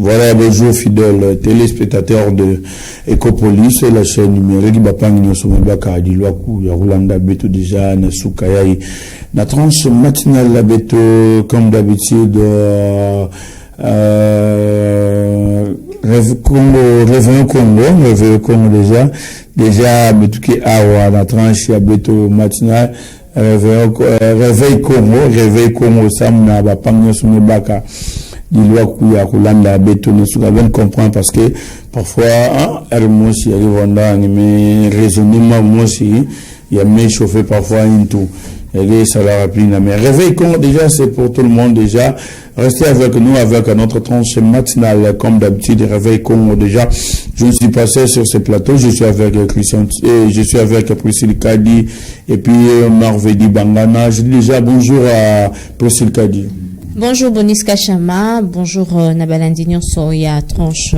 Voilà, bonjour fidèles téléspectateurs de Ecopolis, la chaîne numérique Bapang Somebaka Diluaku, Yarulanda Beto déjà, Nasukayai, la tranche matinale la Beto, comme d'habitude, Réveillon Congo déjà, Betuki Awa, la tranche ya Beto matinale, Réveil Congo, Samna Bapang Somebaka. Il doit Kulanda bétonner sous la veine comprendre parce que parfois elle moi si arrive mais raisonnement moi aussi il y a mes chauffé parfois une tout et ça va rappeler mais réveil comme déjà c'est pour tout le monde déjà restez avec nous avec notre tranche matinale comme d'habitude réveil comme déjà je suis passé sur ce plateau je suis avec Christian et je suis avec Priscille Kadi et puis Marvedi Bangana je dis déjà bonjour à Priscille Kadi. Bonjour Bonis Kachama, bonjour Nabalandinho Soya, tranche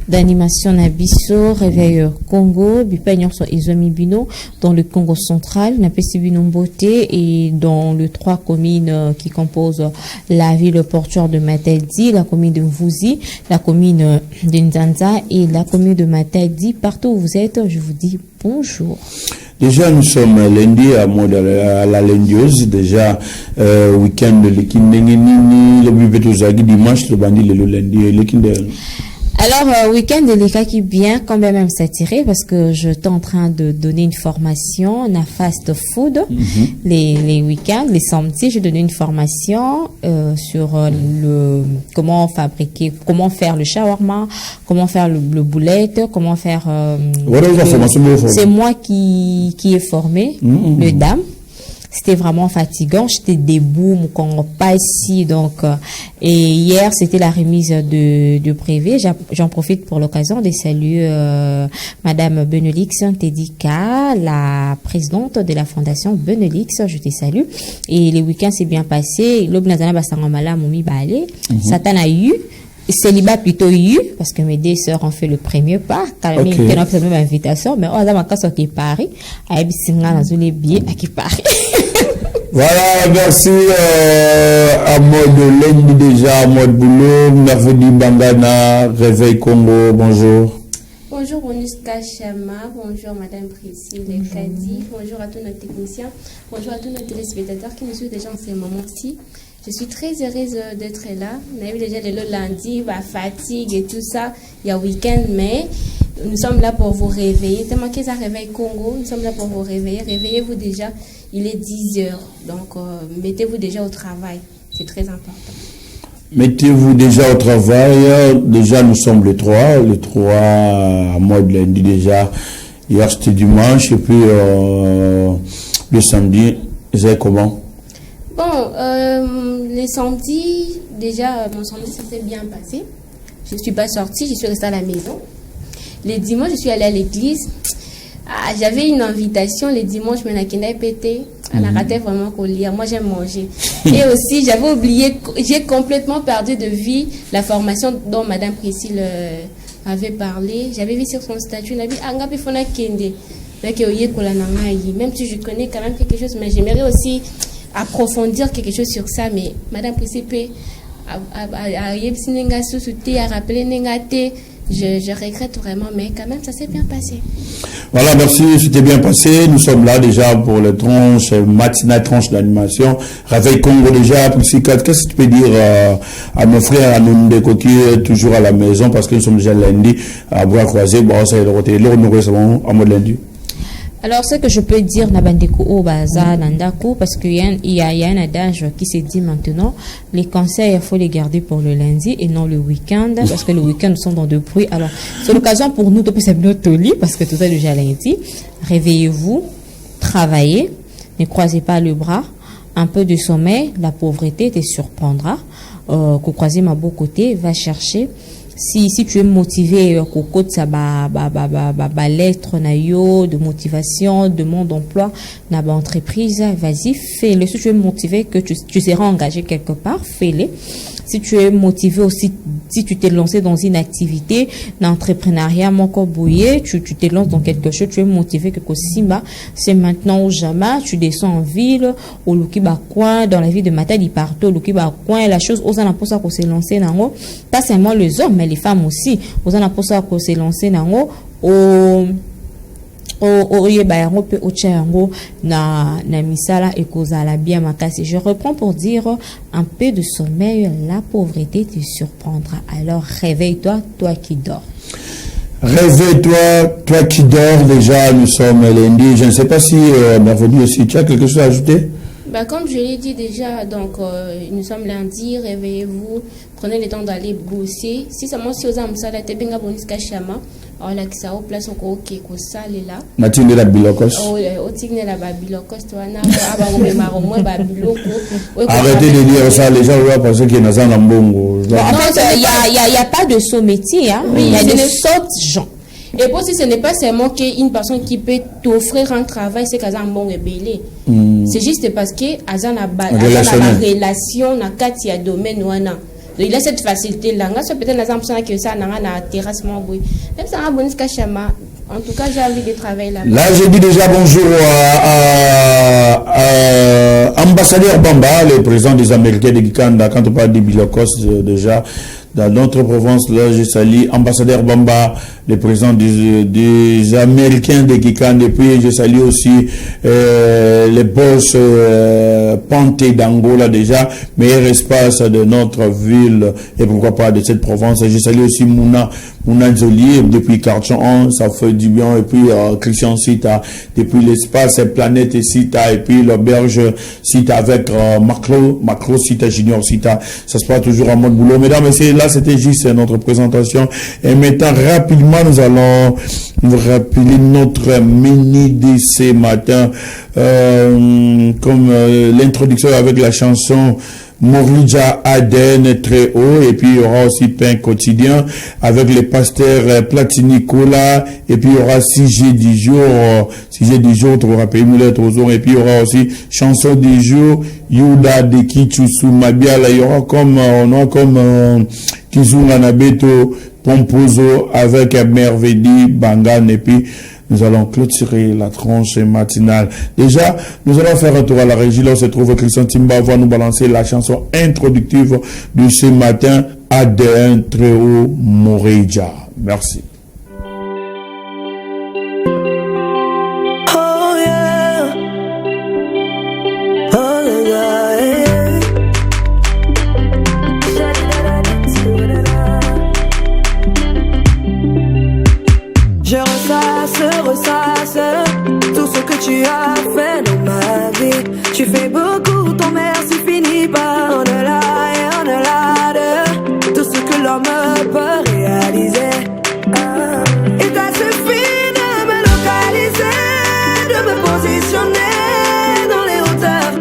d'animation Nabiso, Réveil Congo, Bipagnon so Izomi Bino, dans le Congo central, Napesi Bino Mbote et dans les 3 communes qui composent la ville portuaire de Matadi, la commune de Mvouzi, la commune de Nzanza et la commune de Matadi. Partout où vous êtes, je vous dis bonjour. Déjà, nous sommes lundi à la lendieuse. Déjà, week-end de l'équipe le dimanche, le bandit le lundi, l'équipe de... Alors, week-end de l'ECA qui bien quand même s'attirer parce que je suis en train de donner une formation à fast food les week-ends, les samedis, je donne une formation sur le comment fabriquer, comment faire le shawarma, comment faire le boulette, comment faire. C'est moi qui est formé, le dame. C'était vraiment fatigant, j'étais debout, mon corps pas ici, donc et hier c'était la remise de brevet. J'en profite pour l'occasion de saluer Madame Benelix Tedika, la présidente de la fondation Benelix, je te salue. Et les week-ends s'est bien passé. L'obnazana basangomala moumi balé, Satan a eu. Célibat plutôt eu, parce que mes 2 sœurs ont fait le premier pas, quand même, ils ont fait la même invitation, mais on a ma casse qui Paris, à Ebissinga, dans les billets, à qui Paris. Voilà, merci, à mode lundi déjà, à mode boulot, Mervedi Bangana, Réveil Congo, bonjour. Bonjour Bonuska Chama, bonjour Madame Priscille Kadi, bonjour à tous nos techniciens, bonjour à tous nos téléspectateurs qui nous suivent déjà en ce moment-ci. Je suis très heureuse d'être là. On a vu déjà le lundi, fatigue et tout ça. Il y a week-end, mais nous sommes là pour vous réveiller. Tellement que ça réveille Congo, nous sommes là pour vous réveiller. Réveillez-vous déjà, il est 10 heures. Donc, mettez-vous déjà au travail. C'est très important. Mettez-vous déjà au travail. Déjà, nous sommes le 3 à mode lundi déjà. Hier, c'était dimanche. Et puis, le samedi, c'est comment? Bon, les samedis, déjà, mon samedi, ça s'est bien passé. Je ne suis pas sortie, je suis restée à la maison. Les dimanches, je suis allée à l'église. J'avais une invitation les dimanches, mais la kenda est pété. Elle a raté vraiment qu'au lire. Moi, j'aime manger. Et aussi, j'avais oublié, j'ai complètement perdu de vue la formation dont Madame Priscille avait parlé. J'avais vu sur son statut, elle a dit, Angapi Fona Kende. Même si je connais quand même quelque chose, mais j'aimerais aussi approfondir quelque chose sur ça, mais Madame Priscille a rappelé Nengate. Je regrette vraiment, mais quand même, ça s'est bien passé. Voilà, merci, c'était bien passé. Nous sommes là déjà pour le tranche, matinale tranche d'animation. Réveil Congo déjà, qu'est-ce que tu peux dire à nos frères, à nos déco qui est toujours à la maison, parce que nous sommes déjà lundi, à bois croisé, bon, ça y est, nous recevons en mode lundi. Alors, ce que je peux dire, Nabandeko au Baza, Nandako, parce qu'il y a un adage qui se dit maintenant, les conseils, il faut les garder pour le lundi et non le week-end, parce que le week-end, nous sommes dans de bruit. Alors, c'est l'occasion pour nous de passer notre lit, parce que tout ça, déjà lundi. Réveillez-vous, travaillez, ne croisez pas le bras, un peu de sommeil, la pauvreté te surprendra. Que croisez ma beau côté, va chercher Si tu es motivé, Coco, ça lettre de motivation, de demande d'emploi, dans l'entreprise, vas-y, fais-le. Si tu es motivé, que tu seras engagé quelque part, fais-le. Si tu es motivé aussi, si tu t'es lancé dans une activité, d'entrepreneuriat, tu t'es lancé dans quelque chose, tu es motivé que Simba, c'est maintenant ou jamais, tu descends en ville, au Lukiba coin, dans la ville de Matadi partout, au Lukiba coin, la chose, aux anaposa qu'on s'est lancé dans l'eau, pas seulement les hommes, mais les femmes aussi, aux anaposa qu'on s'est lancé dans l'eau, je reprends pour dire un peu de sommeil, la pauvreté te surprendra. Alors réveille-toi, toi qui dors. Réveille-toi, toi qui dors. Déjà, nous sommes lundi. Je ne sais pas si Merveilleux aussi, tu as quelque chose à ajouter? Comme je l'ai dit déjà, donc nous sommes lundi, réveillez-vous, prenez le temps d'aller bosser. Si seulement si vous avez ça, la tebenga boniska chama, alors là, ça au place au ok, ko sale là. Matine la bilokos. Oh, au tigne la bilokos, toi na, aba on me maro moi biloko. Arrêtez de dire ça, les gens vont penser qu'il y a un bongo. En fait, il y a pas de sous-métier, hein. Il y a des sortes gens. Et puis si ce n'est pas seulement qu'une personne qui peut t'offrir un travail, c'est qu'elle a un bon rebelle. C'est juste parce que elle a une relation dans quatre domaines. Il a cette facilité là. Peut-être que ça a terrasse. Même ça a un bon cachama. En tout cas, j'ai envie de travailler là. Là, je dis déjà bonjour à ambassadeur Bamba, le président des Américains de Gikanda. Quand on parle de Bilokos, déjà, dans notre province, là, je salue ambassadeur Bamba, le président des Américains de Gikanda. Et puis, je salue aussi les boss Panté d'Angola, déjà, meilleur espace de notre ville et pourquoi pas de cette province. Je salue aussi Mouna Zoli, depuis Carton, ça fait du bien. Et puis, Christian Sita, depuis l'espace Planète Sita, et puis l'auberge Sita avec Macro Sita, Junior Sita. Ça se passe toujours en mode boulot. Mesdames et messieurs, là, c'était juste notre présentation. Et maintenant, rapidement, nous allons vous rappeler notre mini de ce matin, comme l'introduction avec la chanson Morlidja Aden très haut, et puis il y aura aussi Pain quotidien avec le pasteur Platini Cola, et puis il y aura sujet du jour, tu vas payer et puis il y aura aussi chanson du jour, Yuda de Kichusu Mabiala, il y aura comme Kizunga Nabeto Pompozo avec Merveille Bangan, et puis nous allons clôturer la tranche matinale. Déjà, nous allons faire un tour à la régie. Là, on se trouve Christian Timba va nous balancer la chanson introductive de ce matin, Aden Treo Moreja. Merci. Oh yeah. Oh yeah. Je ressasse tout ce que tu as fait dans ma vie. Tu fais beaucoup, ton merci finit par en delà et en delà de tout ce que l'homme peut réaliser. Il t'a suffi de me localiser, de me positionner dans les hauteurs.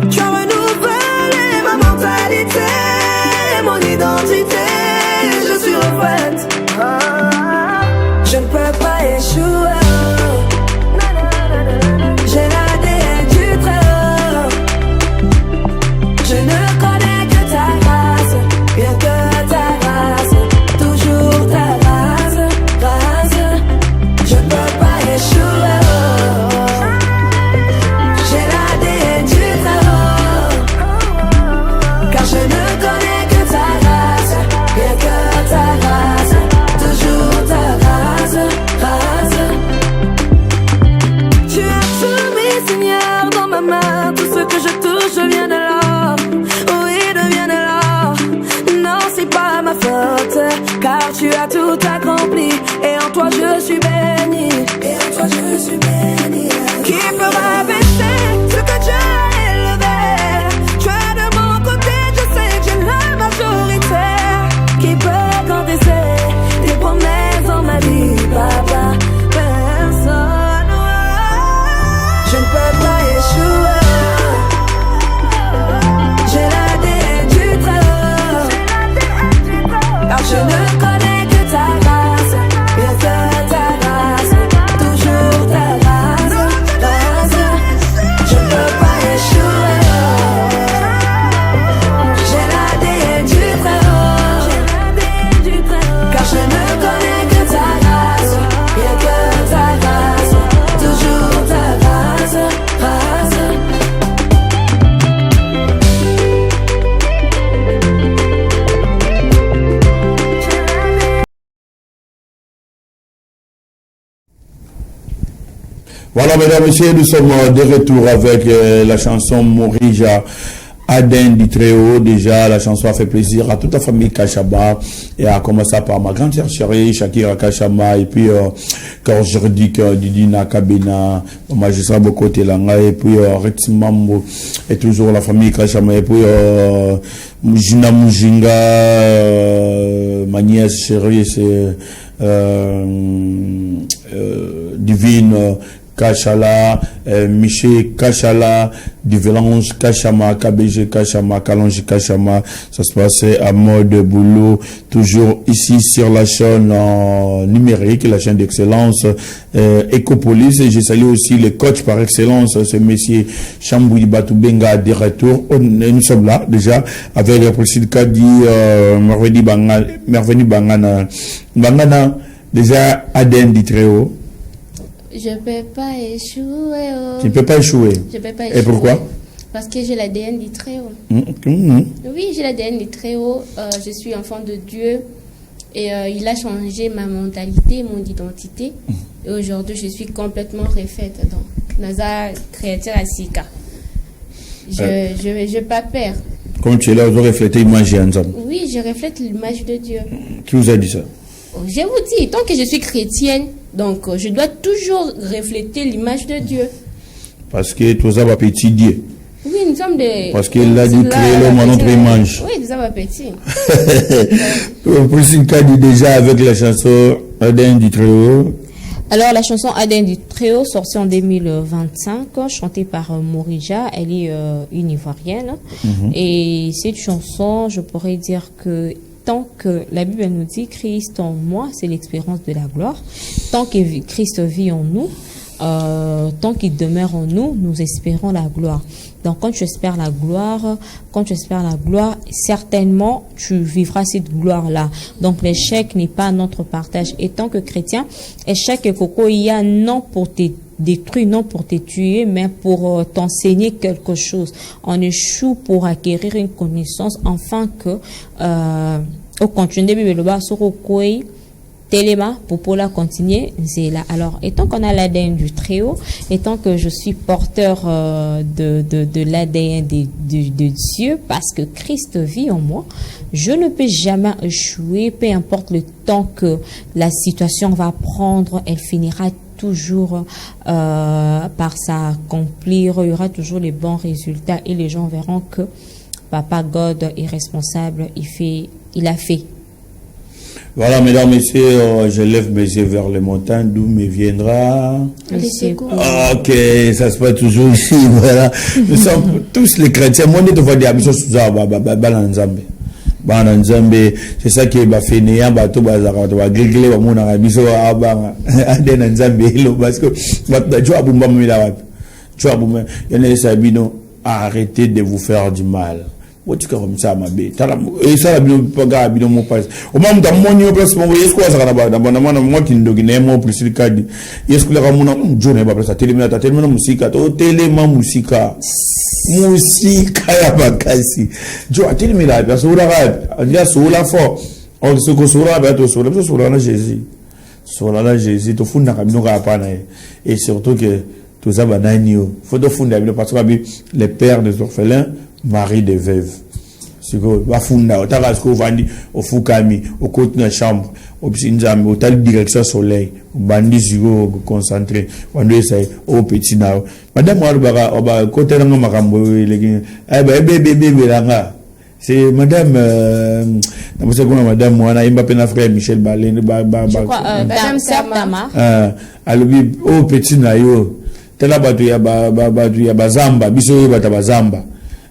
Tu as renouvelé ma mentalité, mon identité, je suis refaite. Je ne peux pas échouer. J'ai l'ADN du très haut. Je ne connais que ta race, bien que ta race, toujours ta race. Je ne peux pas échouer. J'ai l'ADN du très haut. Car je ne connais que ta race, bien que ta race, toujours ta race. Tu as soumis, Seigneur, dans ma main. Tout ce que je touche devient de l'or. Oui, devient de l'or. Non, c'est pas ma faute, car tu as tout accompli. Et en toi je suis béni. Et en toi je suis béni. Qui fera baisser ce que tu as élevé? Tu es de mon côté, je sais que j'ai la majorité. Qui peut contester tes promesses dans ma vie, papa? Personne. Je ne peux pas échouer. Voilà, mesdames et messieurs, nous sommes de retour avec la chanson Morija Aden du Très-Haut. Déjà, la chanson a fait plaisir à toute la famille Kachaba et a commencé par ma grande sœur chérie, Shakira Kachama, et puis, quand je redis que Didina Kabina, magistrat Bokote Langa, et puis, Retsimambo, et toujours la famille Kachama, et puis, Mujina Mujinga, ma nièce chérie, c'est, Divine, Kachala, Miché Kachala, Divelange Kachama, KBG Kachama, Kalonji Kachama. Ça se passait à mode boulot, toujours ici sur la chaîne numérique, la chaîne d'excellence Ecopolis. Et je salue aussi le coach par excellence, ce monsieur Chamboui Batoubenga de retour. Nous sommes là déjà avec le président Kadi, Merveni Bangana. Bangana, déjà Aden du Très-Haut. Je ne peux pas échouer. Tu ne peux pas échouer. Je peux pas échouer. Et pourquoi? Parce que j'ai l'ADN du Très-Haut. Oui, j'ai l'ADN du Très-Haut. Je suis enfant de Dieu. Et il a changé ma mentalité, mon identité. Et aujourd'hui, je suis complètement refaite. Donc, Naza créateur à Sika. Je n'ai pas peur. Comme tu es là, vous reflétez l'image de Oui, je reflète l'image de Dieu. Qui vous a dit ça? Je vous dis, tant que je suis chrétienne, donc je dois toujours refléter l'image de Dieu. Parce que tout ça va petit Dieu. Oui, nous sommes des... Parce qu'il a dit créer l'homme à notre image. Oui, nous sommes petits. Priscilla dit déjà avec la chanson Aden du Très-Haut. Alors, la chanson Aden du Très-Haut, sortie en 2025, chantée par Morija, elle est une Ivoirienne. Et cette chanson, je pourrais dire que tant que la Bible nous dit Christ en moi, c'est l'expérience de la gloire. Tant que Christ vit en nous, tant qu'il demeure en nous, nous espérons la gloire. Donc, quand tu espères la gloire, certainement, tu vivras cette gloire-là. Donc, l'échec n'est pas notre partage. Et tant que chrétien, échec et coco, il y a non pour te détruire, non pour te tuer, mais pour t'enseigner quelque chose. On échoue pour acquérir une connaissance, afin que, au continu de Bible, sur le koi, Téléma, pour la continuer, c'est là. Alors, étant qu'on a l'ADN du Très-Haut, étant que je suis porteur de l'ADN de Dieu, parce que Christ vit en moi, je ne peux jamais échouer, peu importe le temps que la situation va prendre, elle finira toujours par s'accomplir, il y aura toujours les bons résultats et les gens verront que Papa God est responsable, il a fait. Voilà, mesdames, messieurs, je lève mes yeux vers les montagnes, d'où me viendra Le secours. Ok, ça se passe toujours ici, voilà. Nous sommes tous les chrétiens. Moi, je vais dire, c'est ça qui est fainéant, bateau, bazar, gréglé, mon arabiso, aden, nzambe, parce que, tu as boumba, tu as boumba, arrêtez de vous faire du mal. Tu comme ça ma bé et ça la pas gabi no mo pas o mam ta mo nyo place mo yesko sa kana ba na mo kindo gine mo plus le cadi yesko la kamuna jone ba place télé musika to télé ma musika ya bakasi jo ateli mi la place ora ga ya sola fo o se ko sura ba to sura na Jésus to funda kamino ga pa na et surtout que tout ça ba nanio faut to funda parce que les pères des orphelins, mari de veuve. C'est que bafunda otakasko vandi ofukami okoti na chambre obsinzambe otali direction soleil bandi zigo concentré wando esai au petit na madame wabaka oba côté nga makambo leki ay ba bébé langa c'est madame na mose kuna madame wana imba pena frère Michel Balene Madame Tamar alobi au petit na yo tela batu ya bazamba biso bata bazamba.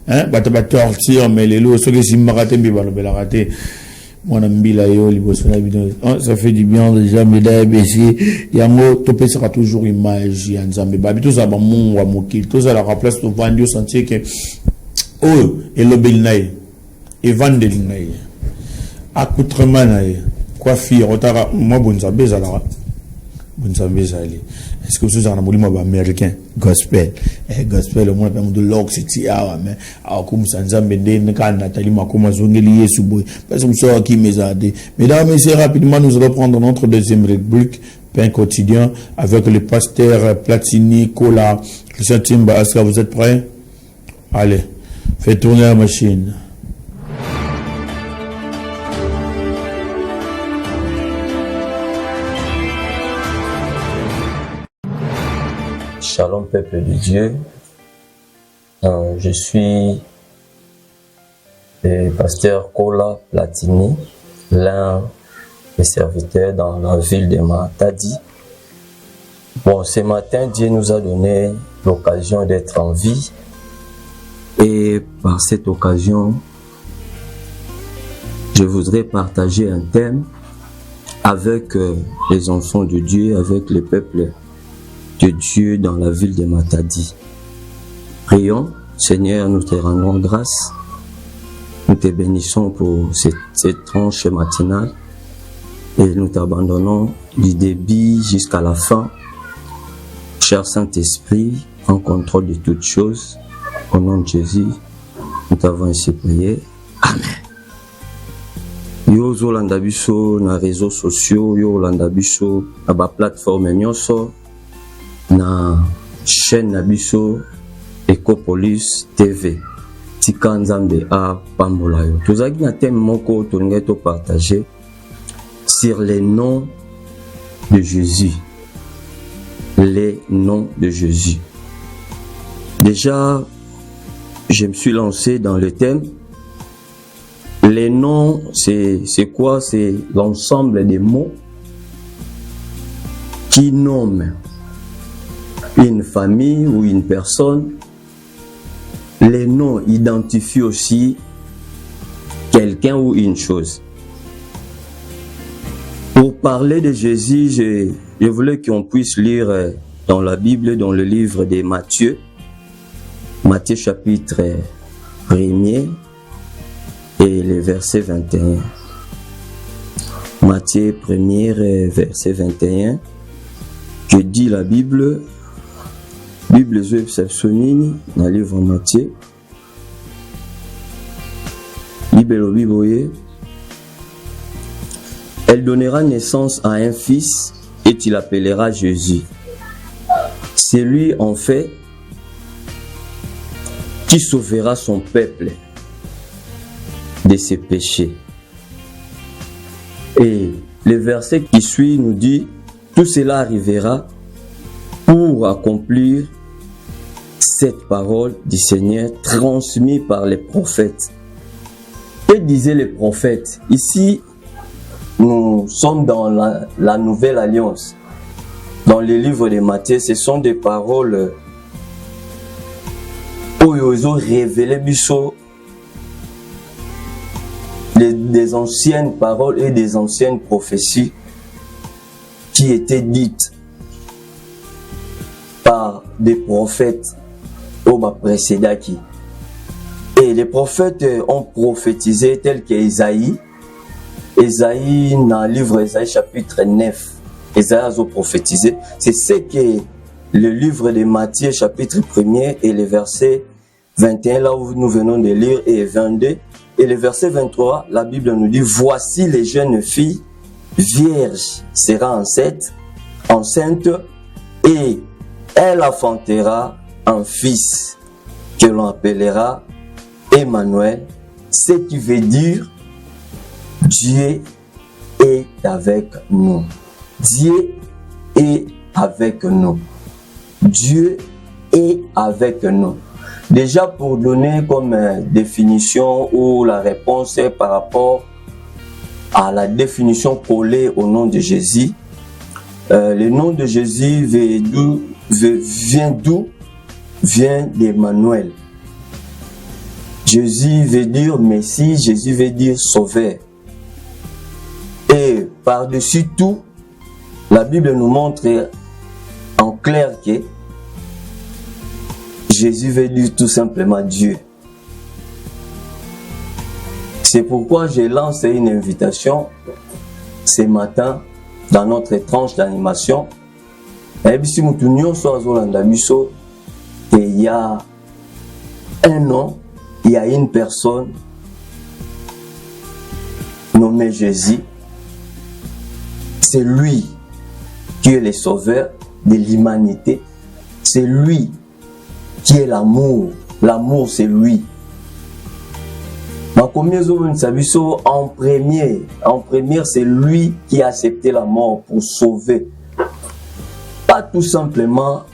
Hein, bata torture mais les lots ceux qui s'y maraté bi balo bela raté mon ambila yo libosona bidon ça fait du bien déjà mesdames ici yango topé sera toujours image ya nzambe ba tout ça ba mon wa mokil tout ça la remplace to vendre au sentier que oh et le belnaï et vendre l'naï accoutrement naï coiffure otara moi bonzambe zala bonzambe zali. Est-ce que vous avez un américain gospel gospel au moins de l'ox c'est ah mais comme ça nzambe de quand Nathalie makoma zongeli yesu boy parce que ça qui mes ade mesdames et messieurs rapidement nous allons prendre notre deuxième rubrique pain quotidien avec le pasteur Platini, Kola, Christian Timba. Est-ce que vous êtes prêts? Allez, faites tourner la machine. Shalom peuple de Dieu, je suis le pasteur Kola Platini, l'un des serviteurs dans la ville de Matadi. Bon, ce matin, Dieu nous a donné l'occasion d'être en vie et par cette occasion, je voudrais partager un thème avec les enfants de Dieu, avec le peuple de Dieu dans la ville de Matadi. Prions, Seigneur, nous te rendons grâce. Nous te bénissons pour cette tranche matinale et nous t'abandonnons du début jusqu'à la fin. Cher Saint-Esprit, en contrôle de toutes choses, au nom de Jésus, nous t'avons ainsi prié. Amen. Yo zolanda biso na réseaux sociaux, yo landa biso na ba plateforme nyonso, na chaîne na biso Ecopolis TV. Tika Nzambe a pambola yo. Tozaki na thème moko tolingi to partager sur les noms de Jésus. Les noms de Jésus. Déjà, je me suis lancé dans le thème. Les noms, c'est quoi? C'est l'ensemble des mots qui nomment une famille ou une personne. Les noms identifient aussi quelqu'un ou une chose. Pour parler de Jésus, je voulais qu'on puisse lire dans la Bible, dans le livre de Matthieu, Matthieu chapitre 1er et le verset 21. Matthieu 1er, verset 21, que dit la Bible. Bible Zepsonini, dans le livre Matthieu. Bible. Elle donnera naissance à un fils et tu l'appelleras Jésus. C'est lui en fait qui sauvera son peuple de ses péchés. Et le verset qui suit nous dit, tout cela arrivera pour accomplir cette parole du Seigneur transmise par les prophètes. Que disaient les prophètes? Ici, nous sommes dans la nouvelle alliance. Dans les livres de Matthieu, ce sont des paroles où ils ont révélé des anciennes paroles et des anciennes prophéties qui étaient dites par des prophètes au précédent. Et les prophètes ont prophétisé tels qu'Ésaïe. Ésaïe, dans le livre Ésaïe chapitre 9, Ésaïe a prophétisé. C'est ce que le livre de Matthieu chapitre 1er et le verset 21, là où nous venons de lire, et 22. Et le verset 23, la Bible nous dit, voici les jeunes filles vierges sera enceinte et elle enfantera un fils que l'on appellera Emmanuel, ce qui veut dire Dieu est avec nous. Dieu est avec nous. Dieu est avec nous. Déjà pour donner comme définition ou la réponse par rapport à la définition collée au nom de Jésus, le nom de Jésus vient d'où? Vient d'Emmanuel. Jésus veut dire Messie, Jésus veut dire Sauveur. Et par-dessus tout, la Bible nous montre en clair que Jésus veut dire tout simplement Dieu. C'est pourquoi je lance une invitation ce matin dans notre tranche d'animation. Il y a un nom, il y a une personne nommée Jésus. C'est lui qui est le sauveur de l'humanité. C'est lui qui est l'amour. L'amour, c'est lui. En premier, c'est lui qui a accepté la mort pour sauver. Pas tout simplement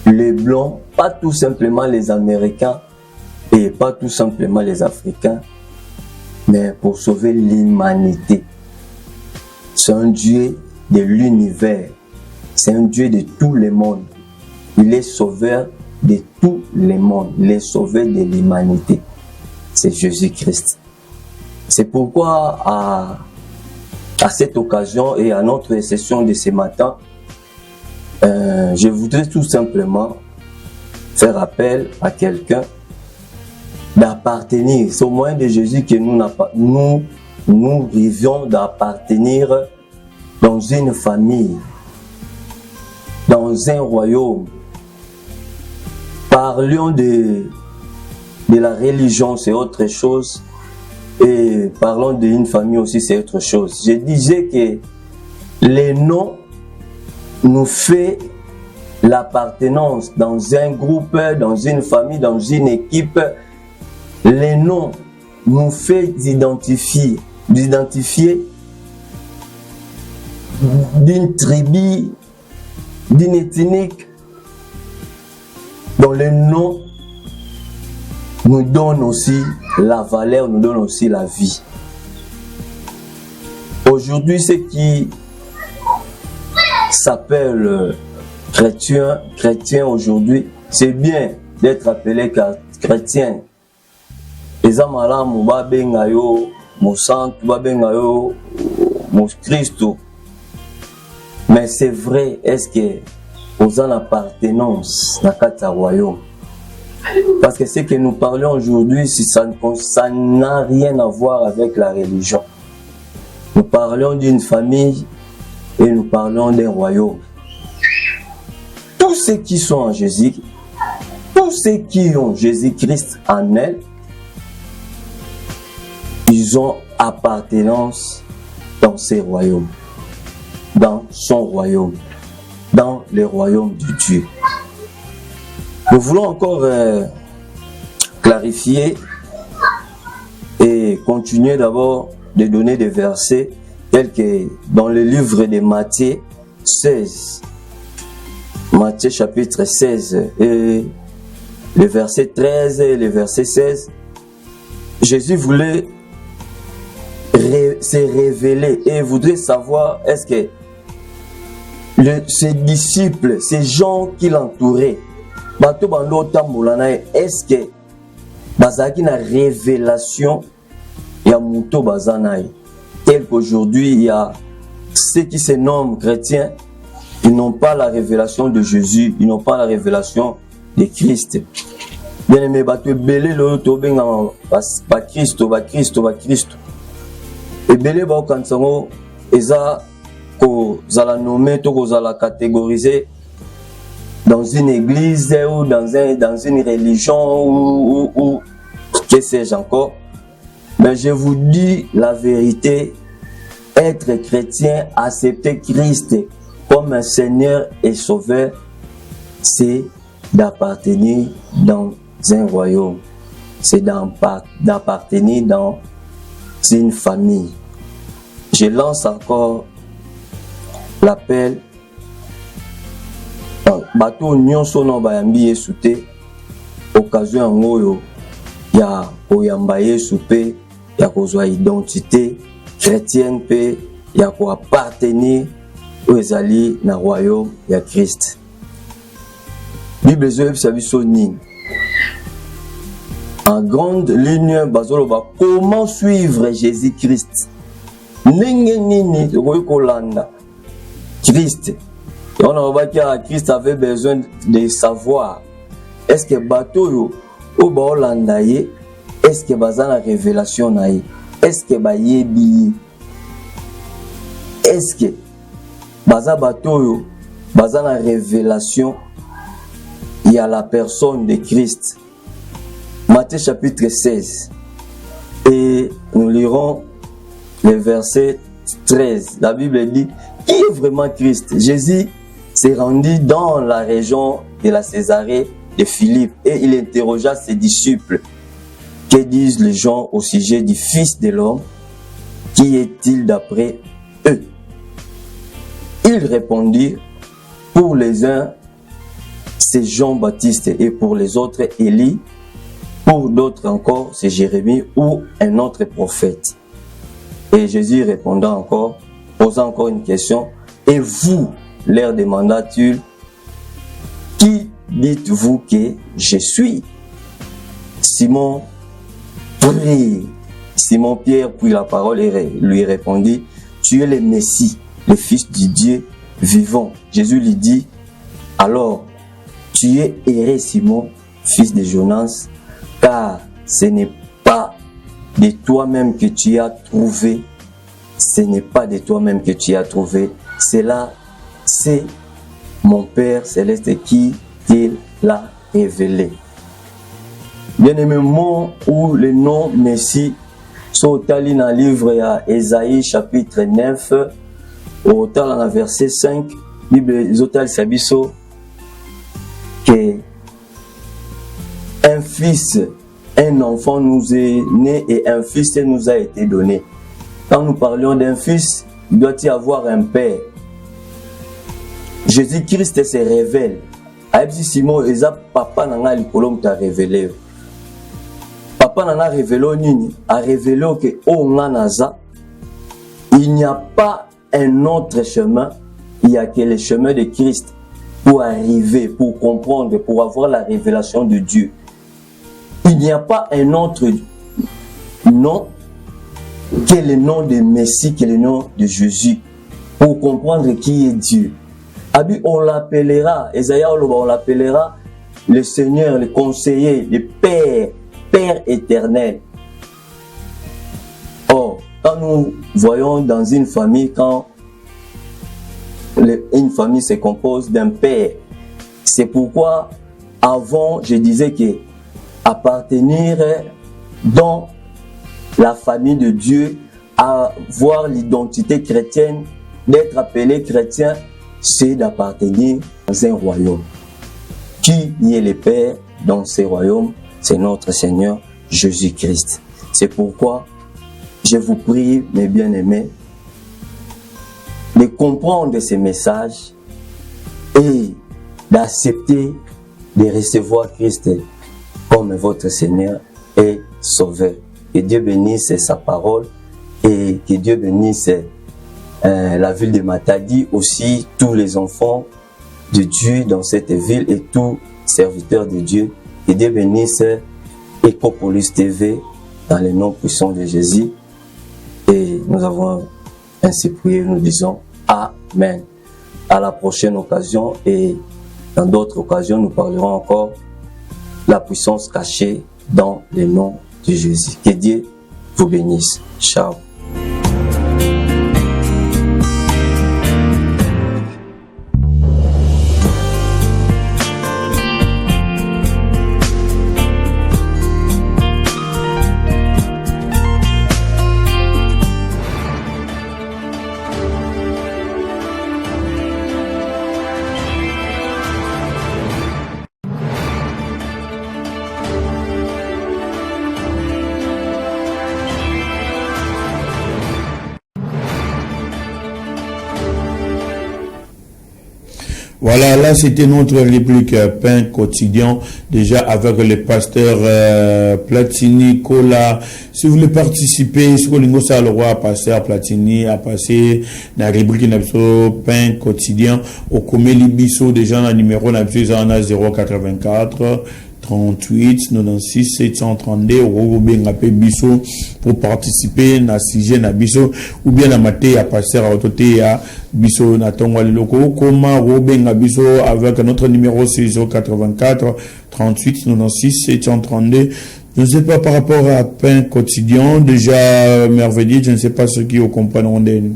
les Blancs, pas tout simplement les Américains et pas tout simplement les Africains, mais pour sauver l'humanité. C'est un Dieu de l'univers. C'est un Dieu de tous les mondes. Il est sauveur de tous les mondes. Il est sauveur de l'humanité. C'est Jésus-Christ. C'est pourquoi à cette occasion et à notre session de ce matin, je voudrais tout simplement faire appel à quelqu'un d'appartenir. C'est au moyen de Jésus que nous rêvions d'appartenir dans une famille, dans un royaume. Parlions de la religion, c'est autre chose. Et parlons d'une famille aussi, c'est autre chose. Je disais que les noms nous fait l'appartenance dans un groupe, dans une famille, dans une équipe. Les noms nous fait d'identifier d'une tribu, d'une ethnique. Dans les noms nous donne aussi la valeur, nous donne aussi la vie. Aujourd'hui, ce qui s'appelle chrétien aujourd'hui, c'est bien d'être appelé chrétien. Les amalam ba bengayo mo sant ba bengayo mo Christo. Mais c'est vrai, est-ce que vous en appartenance dans le royaume? Parce que ce que nous parlons aujourd'hui, ça n'a rien à voir avec la religion. Nous parlons d'une famille et nous parlons d'un royaume. Tous ceux qui sont en Jésus, tous ceux qui ont Jésus-Christ en elles, ils ont appartenance dans ces royaumes, dans son royaume, dans le royaume de Dieu. Nous voulons encore clarifier et continuer d'abord de donner des versets tels que dans le livre de Matthieu 16. Matthieu chapitre 16 et le verset 13 et le verset 16. Jésus voulait se révéler et voudrait savoir est-ce que ses disciples, ces gens qui l'entouraient, est-ce que bazaki na révélation ya muto bazanaï tel qu'aujourd'hui il y a ceux qui se nomment chrétiens, ils n'ont pas la révélation de Jésus, ils n'ont pas la révélation de Christ. Bien aimé, bato belé le to benga ba Christ. Et belé ba kansango eza ko zala nommer to ko zala catégoriser dans une église ou dans une religion ou que sais-je encore. Mais je vous dis la vérité, être chrétien, accepter Christ comme un Seigneur et Sauveur, c'est d'appartenir dans un royaume, c'est d'appartenir dans une famille. Je lance encore l'appel. Bato nyonso no bayambi Yesu te, occasion ngoyo ya oyamba Yesu pe ya kozwa identité chrétienne pe ya ko appartenir aux ezali na royaume ya Christ. Bible zo yebisa biso nini? En grande ligne bazoloba comment suivre Jésus-Christ. Ndenge nini tokoki kolanda Christ? Et on a vu que Christ avait besoin de savoir est-ce que bateau yo au baolandaye, est-ce que bazana révélation naïe, est-ce que bayebi, est-ce que baza bateau yo bazana révélation, il y a la personne de Christ. Matthieu chapitre 16 et nous lirons le verset 13. La Bible dit qui est vraiment Christ? Jésus s'est rendu dans la région de la Césarée de Philippe et il interrogea ses disciples. Que disent les gens au sujet du Fils de l'homme? Qui est-il d'après eux? Ils répondirent, pour les uns, c'est Jean-Baptiste et pour les autres, Élie. Pour d'autres encore, c'est Jérémie ou un autre prophète. Et Jésus répondant encore, posant encore une question, et vous, leur demanda-t-il, qui dites-vous que je suis? Simon prit. Simon Pierre prit la parole et lui répondit, tu es le Messie, le Fils du Dieu vivant. Jésus lui dit, alors, tu es erré Simon, fils de Jonas, car ce n'est pas de toi-même que tu as trouvé, ce n'est pas de toi-même que tu as trouvé, cela c'est mon Père Céleste qui te l'a révélé. Bien-aimé, mot ou le nom Messie, sont dans le livre à Ésaïe chapitre 9, au dans le verset 5, Bible Zotal Sabiso, que un fils, un enfant nous est né et un fils nous a été donné. Quand nous parlions d'un fils, il doit y avoir un père. Jésus-Christ se révèle. Aïbsi Simon, Eza papa nanga likolom t'a révélé. Papa nanga révélé nini, a révélé que oh nganaza, il n'y a pas un autre chemin, il y a que le chemin de Christ pour arriver, pour comprendre, pour avoir la révélation de Dieu. Il n'y a pas un autre nom que le nom de Messie, que le nom de Jésus, pour comprendre qui est Dieu. On l'appellera, Esaïa on l'appellera le Seigneur, le conseiller, le Père, Père éternel. Or, quand nous voyons dans une famille, quand une famille se compose d'un père, c'est pourquoi avant je disais que appartenir dans la famille de Dieu, avoir l'identité chrétienne, d'être appelé chrétien, c'est d'appartenir dans un royaume. Qui est le Père dans ce royaume? C'est notre Seigneur Jésus-Christ. C'est pourquoi je vous prie, mes bien-aimés, de comprendre ces messages et d'accepter de recevoir Christ comme votre Seigneur et Sauveur. Que Dieu bénisse sa parole et que Dieu bénisse la ville de Matadi, aussi tous les enfants de Dieu dans cette ville et tous serviteurs de Dieu. Que Dieu bénisse Ecopolis TV dans le nom puissant de Jésus. Et nous avons ainsi prié, nous disons Amen. À la prochaine occasion et dans d'autres occasions, nous parlerons encore de la puissance cachée dans le nom de Jésus. Que Dieu vous bénisse. Ciao. Voilà, là c'était notre réplique pain quotidien, déjà avec le pasteur Platini Kola. Si vous voulez participer, si vous voulez le roi pasteur Platini a passé la rubrique pain quotidien au Comélie Bisso, déjà le numéro 084 38 96 732 Bisso pour participer na sujet na Bisso ou bien na maté à passer à autoté à Bisso na tongo le loko comment Robenga Bisso avec notre numéro 084 38 96 732. Je ne sais pas par rapport à pain quotidien déjà merveilleux, je ne sais pas ce qui au comprendront d'elle.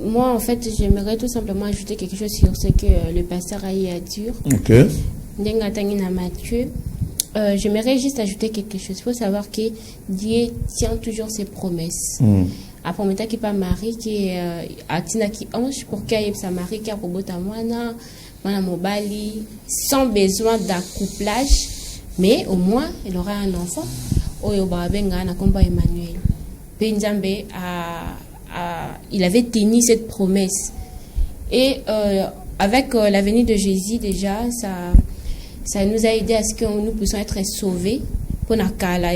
Moi en fait j'aimerais tout simplement ajouter quelque chose sur ce que le pasteur a dit. OK. Mathieu, j'aimerais juste ajouter quelque chose. Il faut savoir que Dieu tient toujours ses promesses. après on qui pas mari qui a tina qui ange pour qu'il sa mari qui a robota mana mobali sans besoin d'accouplage, mais au moins il aura un enfant. Oyo babenga na komba Emmanuel. Penzambe il avait tenu cette promesse. Et avec la venue de Jésus déjà, ça nous a aidé à ce que nous puissions être sauvés. Pour nakala,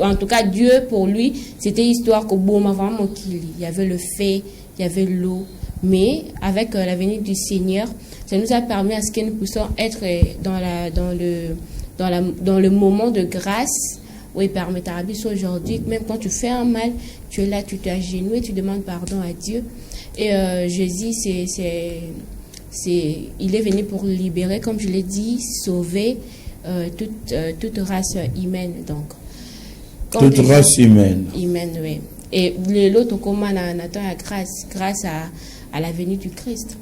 en tout cas, Dieu pour lui, c'était histoire qu'au bon moment il y avait le feu, il y avait l'eau. Mais avec la venue du Seigneur, ça nous a permis à ce que nous puissions être dans le moment de grâce où il permet à aujourd'hui, même quand tu fais un mal, tu es là, tu t'agenouilles, tu demandes pardon à Dieu. Et Jésus, il est venu pour libérer, comme je l'ai dit, sauver toute race humaine. Donc, toute race humaine. Humaine, oui. Et l'autre, comment on attend la grâce à la venue du Christ.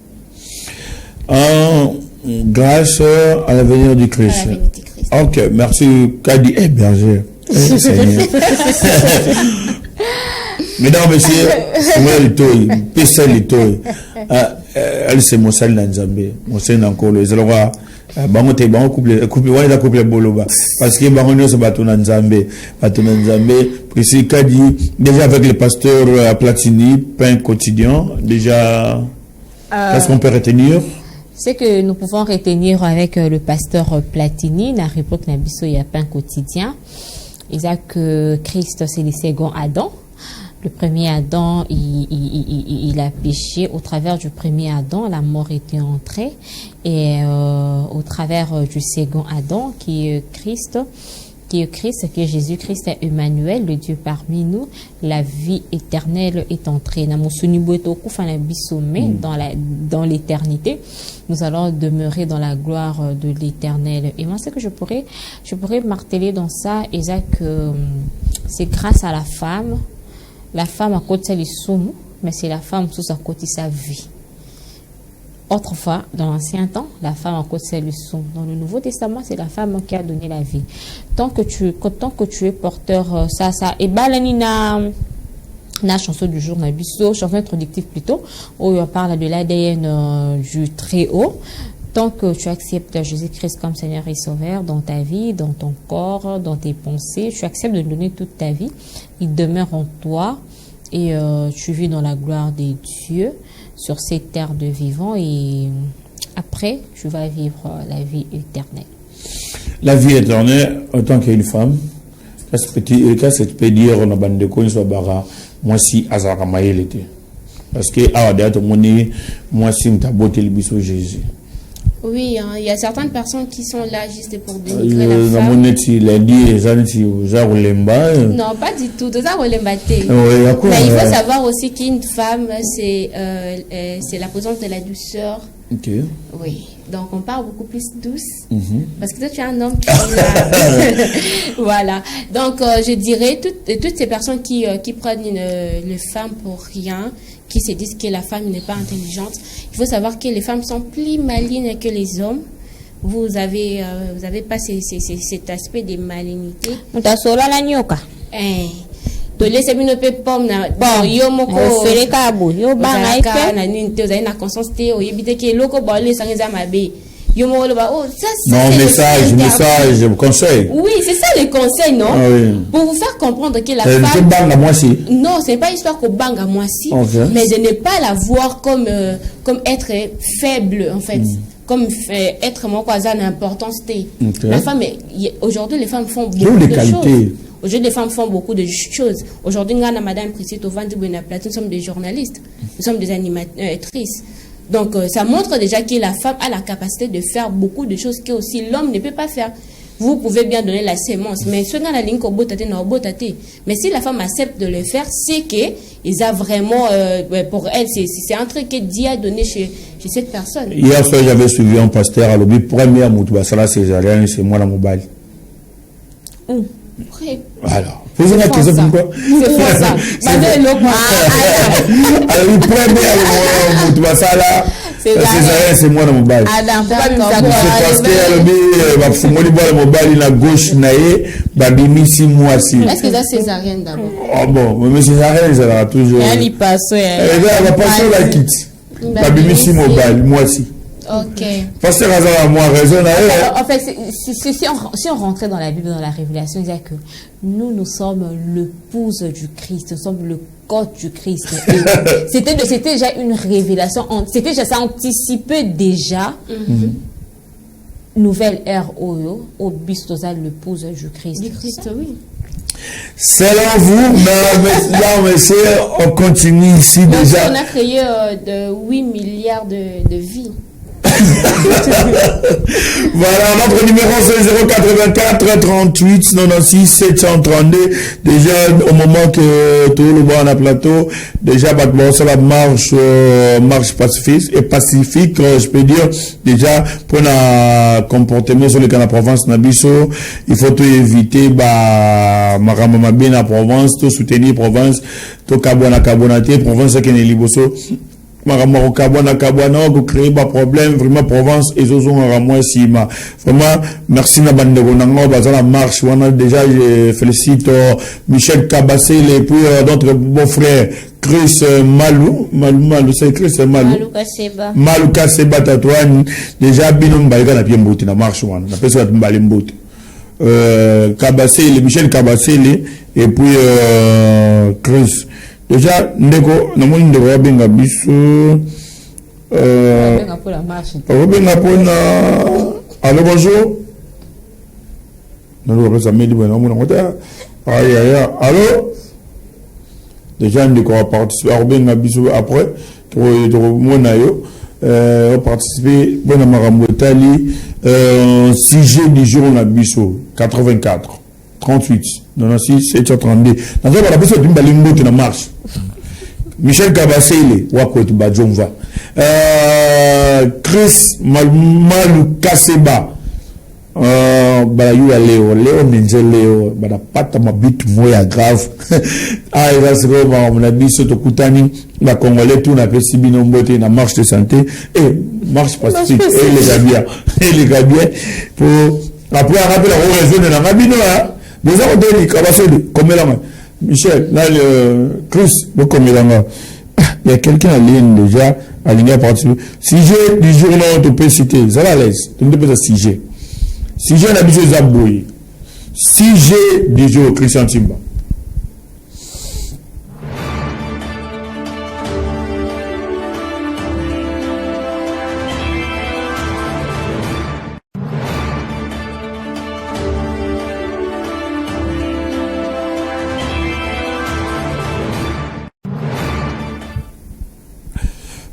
Grâce à la venue du Christ. À la venue du Christ. Ok, merci. Kadi berger. Mesdames, messieurs, elle c'est mon sel Nanzambe, mon sel encore les lois. Couple boloba parce que baronne se battu Nanzambe, précis Kadi déjà avec le pasteur à Platini, pain quotidien déjà. Qu'est-ce qu'on peut retenir? C'est que nous pouvons retenir avec le pasteur Platini, dans l'époque Nabiso, il y a pain quotidien. Isaac, Christ, c'est le second Adam. Le premier Adam, il a péché. Au travers du premier Adam, la mort était entrée. Et au travers du second Adam, qui est Christ, qui est Jésus-Christ est Emmanuel, le Dieu parmi nous, la vie éternelle est entrée. Dans l'éternité, nous allons demeurer dans la gloire de l'éternel. Et moi, ce que je pourrais marteler dans ça, Isaac, c'est grâce à la femme. La femme à côté de soumou, mais c'est la femme sous sa côté sa vie. Autrefois, dans l'ancien temps, la femme à côté de soumou. Dans le Nouveau Testament, c'est la femme qui a donné la vie. Tant que tu es porteur, ça, et balanina. La chanson du jour, chanson introductive plutôt, où on parle de l'ADN du Très-Haut. Tant que tu acceptes Jésus-Christ comme Seigneur et Sauveur dans ta vie, dans ton corps, dans tes pensées, tu acceptes de lui donner toute ta vie, il demeure en toi et tu vis dans la gloire des dieux sur cette terre de vivants et après, tu vas vivre la vie éternelle. La vie éternelle, en tant qu'une femme, qu'est-ce que tu peux dire on a bande de cons sur Bara, moi si Azara Maël était. Parce que, moi si m'ta beauté le biseau Jésus. Oui, hein, il y a certaines personnes qui sont là juste pour dénigrer la femme. Non, pas du tout. Mais il faut savoir aussi qu'une femme, c'est la présence de la douceur. Okay. Oui, donc on parle beaucoup plus douce. Parce que toi, tu es un homme qui est là. Voilà. Donc, je dirais, toutes ces personnes qui prennent une femme pour rien, qui se disent que la femme n'est pas intelligente. Il faut savoir que les femmes sont plus malignes que les hommes. Vous avez pas cet aspect de malignité. On t'a sauvé la nyoka. To laisser une peu pomme na bon yo moko fere kabu yo banga ipe na nini te na conscience te o yebite ke loko ba le sangeza mabe. Yo mo le ba oh ça c'est non message conseil. Oui, c'est ça le conseil non ah, oui. Pour vous faire comprendre que la femme banga moi si. Non, c'est pas histoire que banga moi si, okay. Mais de ne pas la voir comme être faible en fait. Comme être mon cousin d'importance. Okay. La femme aujourd'hui les femmes font beaucoup de choses. Aujourd'hui, les femmes font beaucoup de choses. Aujourd'hui, Madame Priscille Tovandi Buenaplato, nous sommes des journalistes, nous sommes des animatrices. Donc, ça montre déjà que la femme a la capacité de faire beaucoup de choses que aussi l'homme ne peut pas faire. Vous pouvez bien donner la sémence, mais mais si la femme accepte de le faire, c'est que ils a vraiment, pour elle, c'est un truc que Dieu a donné chez cette personne. Hier soir, j'avais suivi un pasteur à l'objet, première Moutoubassala césarienne, c'est moi la mobile. Alors, posez la question pourquoi. C'est pour ça. Césarien, c'est moi dans mon bail. Ah, d'accord. C'est parce que fumoli boire mon bail la gauche naé, babimi 6 mois si. Est-ce que ça césarienne d'abord? Ah bon, mais césarien, ça va toujours. Il passe, elle va passer la quitte. Babimi 6 mois bail, moi si. Ok. Parce que Razala a moins raison. En fait, si on rentrait dans la Bible, dans la Révélation, il disait que nous sommes l'épouse du Christ, nous sommes le corps du Christ. C'était déjà une révélation, c'était déjà ça anticipé déjà. Nouvelle ère au bistosa l'épouse du Christ. Du Christ, oui. Selon vous, mais on continue ici Donc, déjà. on a créé de 8 milliards de vies. Voilà, notre numéro c'est 084 38 96 732. Déjà, au moment que tout le monde a plateau, déjà, ça la marche pacifique, je peux dire, déjà, pour un comportement sur le canal Provence, Nabiso, il faut tout éviter, Maramama bien la Provence, tout soutenir Provence, tout Kabonate, Provence, qui est liboso. Vraiment Provence et vraiment merci na bandeko nango bazala marche wana déjà je félicite Michel Kabassé et puis d'autres beaux frères Chris Malou c'est Chris Malou Kaseba Tatouane déjà binom baïga na piemboute na marche wana na pesa mbali mboute Kabassé Michel Kabassé et puis Chris. Déjà, ndeko, namoni ndeko ya benga biso. Benga pour la marche. Benga pour na. Allô, bonjour. Non, ça me dit bon, on a aïe. Allô. Déjà, ndeko va participer. Benga biso après. Mona yo. Participer. Bon, marambo tali. 6G du jour on a biso 84. 38, 96, 732. Dans la personne d'une balimbo qui marche. Michel Kabassé, Wakot Badjomva. Chris Malou Kaseba. Balayou Léo Nenzel Léo. Bada pata ma bite moya grave. Ah, il va se voir, on a dit ce Tokutani, la Congolais, tout n'a pas si bien emboîté dans la marche de santé. Et marche pacifique. Et les gars bien. Pour, après, on rappelle la raison de la Mabino, hein. Vous avez dit comme Michel, là, Chris, il y a quelqu'un à ligne déjà, à ligne à participer. Si j'ai du jour, non, tu peux citer, ça va l'aise. Tu ne peux pas si j'ai. Si j'ai un habitué Zaboué, si j'ai du jour, Christian Timba.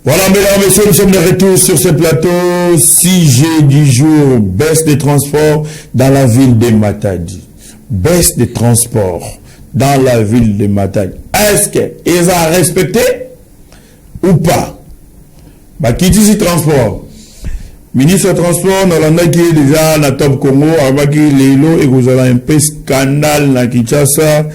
Voilà, mesdames et messieurs, nous sommes de retour sur ce plateau. 6G du jour, baisse des transports dans la ville de Matadi. Baisse des transports dans la ville de Matadi. Est-ce qu'ils ont respecté ou pas? Qui dit ce transport? Ministre du transport, nous avons déjà dans Top Congo, avec Lélo, et vous avez un peu scandale dans Kinshasa.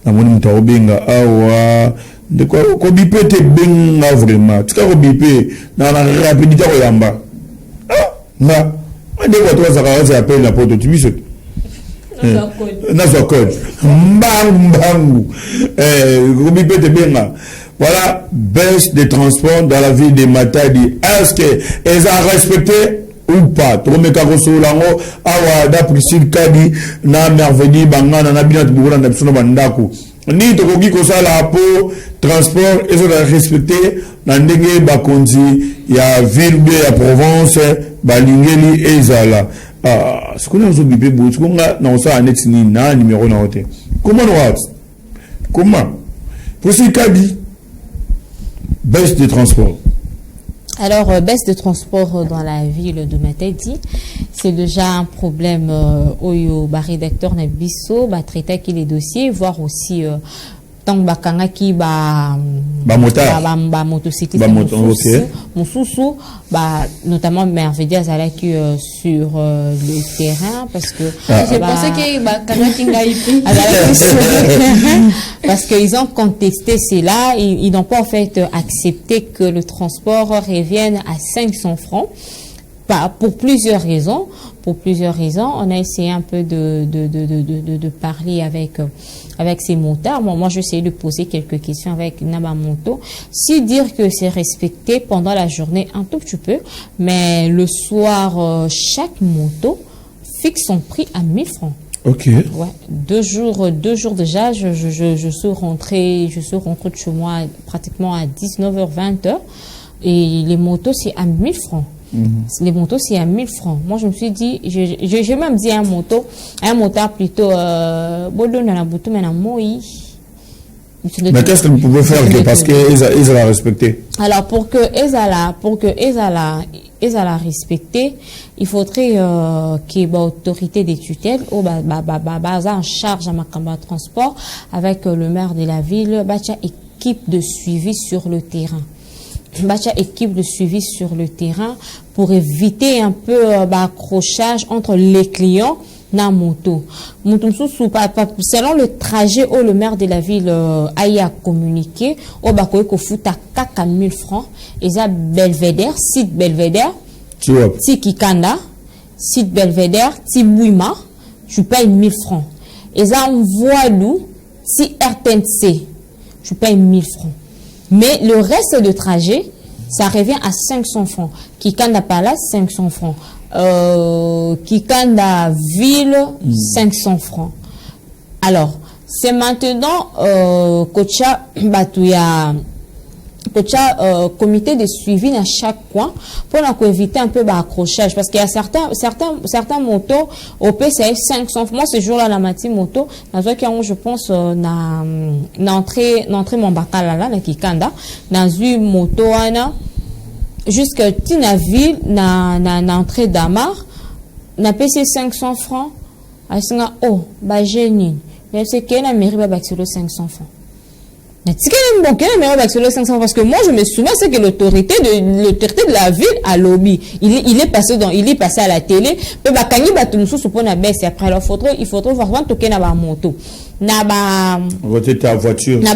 Nous avons awa. De quoi bipé te benga vraiment tu cas bipé dans la rapidité au yamba na de quoi toi ça appelle la porte tu biso na so code mbangu bipé te benga voilà baisse des transports dans la ville de Matadi. Est-ce que ils ont respecté ou pas? Tromé Karoso lango awa da Priscille Kadi na merveille bangana na bina tubura na biso bandako ni tokoki kosala po transport et ça respecté na ndenge bakonzi ya ville de ya Provence balingeli ezala ce qu'on a zo bibé bo ce qu'on a na ça annexe ni na numéro na hotel comment pour ce cas dit baisse de transport. Alors, baisse de transport dans la ville de Matadi, c'est déjà un problème au rédacteur Nabiso, traiter les dossiers, voir aussi tant bakangaki motocycliste mosusu notamment Merveille Azalaki sur le terrain parce que j'ai pensé que bakangaki ngaipi parce qu'ils ont contesté cela, ils n'ont pas en fait accepté que le transport revienne à 500 francs. Pour plusieurs raisons. On a essayé un peu de parler avec ces motards. Moi, j'ai essayé de poser quelques questions avec Nabamoto. Si dire que c'est respecté pendant la journée, un tout petit peu, mais le soir, chaque moto fixe son prix à 1000 francs. Ok. Ouais. 2 jours déjà, je suis rentrée de chez moi pratiquement à 19h, 20h. Et les motos, c'est à 1000 francs. Les motos, c'est à 1000 francs. Moi, je me suis dit, j'ai même dit à un motard plutôt, mais qu'est-ce que vous pouvez faire parce qu'ils ont respecté? Alors, pour que ils la respecter, il faudrait qu'il y ait une autorité des tutelles ou en charge à ma campagne de transport avec le maire de la ville, équipe de suivi sur le terrain. Équipe de suivi sur le terrain pour éviter un peu accrochage entre les clients na moto. Selon le trajet où le maire de la ville a communiqué, au bakoy ko futa 4000 francs. Et ça Belvédère, site Belvédère, si Kikanda, site Belvédère, si Bouima, tu payes 1000 francs. Et ça on voit nous, si RTNC, tu payes 1000 francs. Mais le reste de trajet, ça revient à 500 francs. Kikanda Palace, 500 francs. Kikanda Ville, 500 francs. Alors, c'est maintenant Kocha Batouya, comité de suivi dans chaque coin pour éviter un peu d'accrochage. Parce qu'il y a certains motos au PCF 500 francs. Moi, ce jour-là, la matinée moto, je pense, n'entrée mon bakalala, na Kikanda, dans une moto, jusqu'à Tinaville, na entrée d'Amar, na PC 500 francs. Oh, génie. Mais c'est qu'elle a mérité 500 francs. Mais parce que moi je me souviens c'est que l'autorité de la ville à lobby il est passé à la télé mais après alors il faudrait voir toquer na ba moto na ba voiture na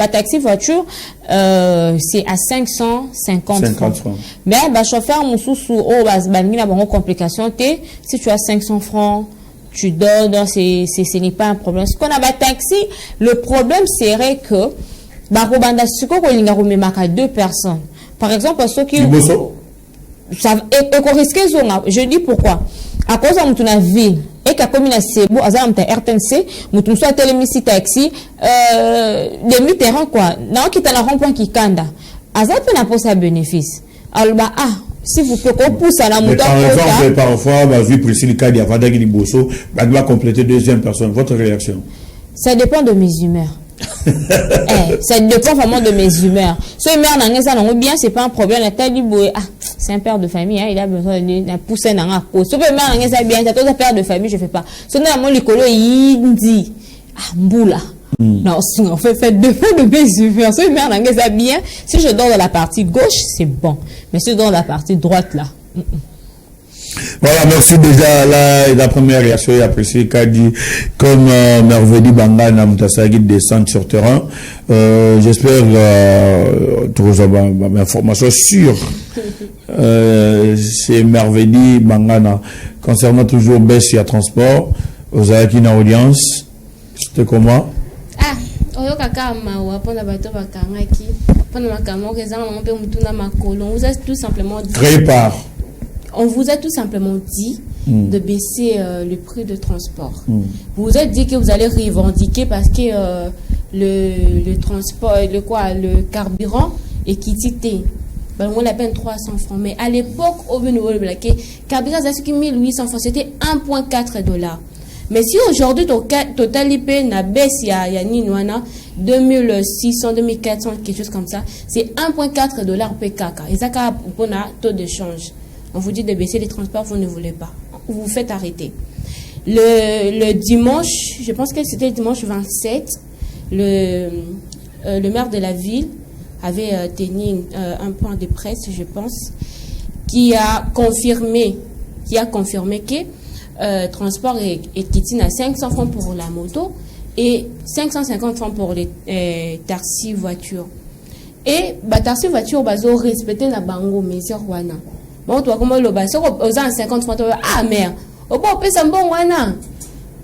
taxi voiture c'est à 550 francs mais chauffeur mususu balingi na bango complication si tu as 500 francs tu donnes, ce n'est pas un problème. Ce qu'on a taxi, le problème serait que deux personnes. Par exemple, ceux qui je dis pourquoi. À cause de la ville, et qu'à comme il a Sebo, à RTNC, nous soit télémissi taxi, demi-terrain quoi. Non, qui t'a la rond-point qui kanda. Azap n'a pas sa bénéfice. Alors, si vous pouvez qu'on pousse à la moto. Par exemple, parfois, vu Priscille Kadi, avant d'aller Bosso, doit compléter deuxième personne. Votre réaction? Ça dépend de mes humeurs. Ça dépend vraiment de mes humeurs. Si une mère n'a bien, c'est pas un problème. C'est un père de famille, il a besoin de pousser dans la cause. Si une mère n'a bien, c'est un père de famille, je fais pas. Si on a mon licolo, il dit, mboula. Non, si on fait deux fois de mes humeurs. Si une mère n'a bien, si je dors dans la partie gauche, c'est bon. Mais si je dors dans la partie droite, là. Voilà, merci déjà. La première réaction est appréciée. Kadi, comme Merveille Banga Namtasagi descend sur terrain, j'espère trouver ma information sûre. C'est Merveille Banga concernant toujours baisse à transport. Aux Ayakina audience, c'était comment? Tout simplement dit. On vous a tout simplement dit de baisser le prix de transport. Vous vous êtes dit que vous allez revendiquer parce que le transport, le carburant est quitté. On l'a peine 300 francs. Mais à l'époque, au niveau de le carburant, c'est 1800 francs. C'était 1,4 $. Mais si aujourd'hui, total IP n'a baisse, il y a 2600, 2400, quelque chose comme ça, c'est 1,4 $ PKK. Et ça, pour un taux de change. On vous dit de baisser les transports, vous ne voulez pas. Vous vous faites arrêter. Le dimanche, je pense que c'était le dimanche 27, le maire de la ville avait tenu un point de presse, je pense, qui a confirmé que transport est quitté à 500 francs pour la moto et 550 francs pour les taxis voitures. Et les taxis voitures, ils ont respecté la bango, mais c'est quoi? Bon, toi, comment le bas, aux 50 francs, ah merde, au bon, on peut s'en bon,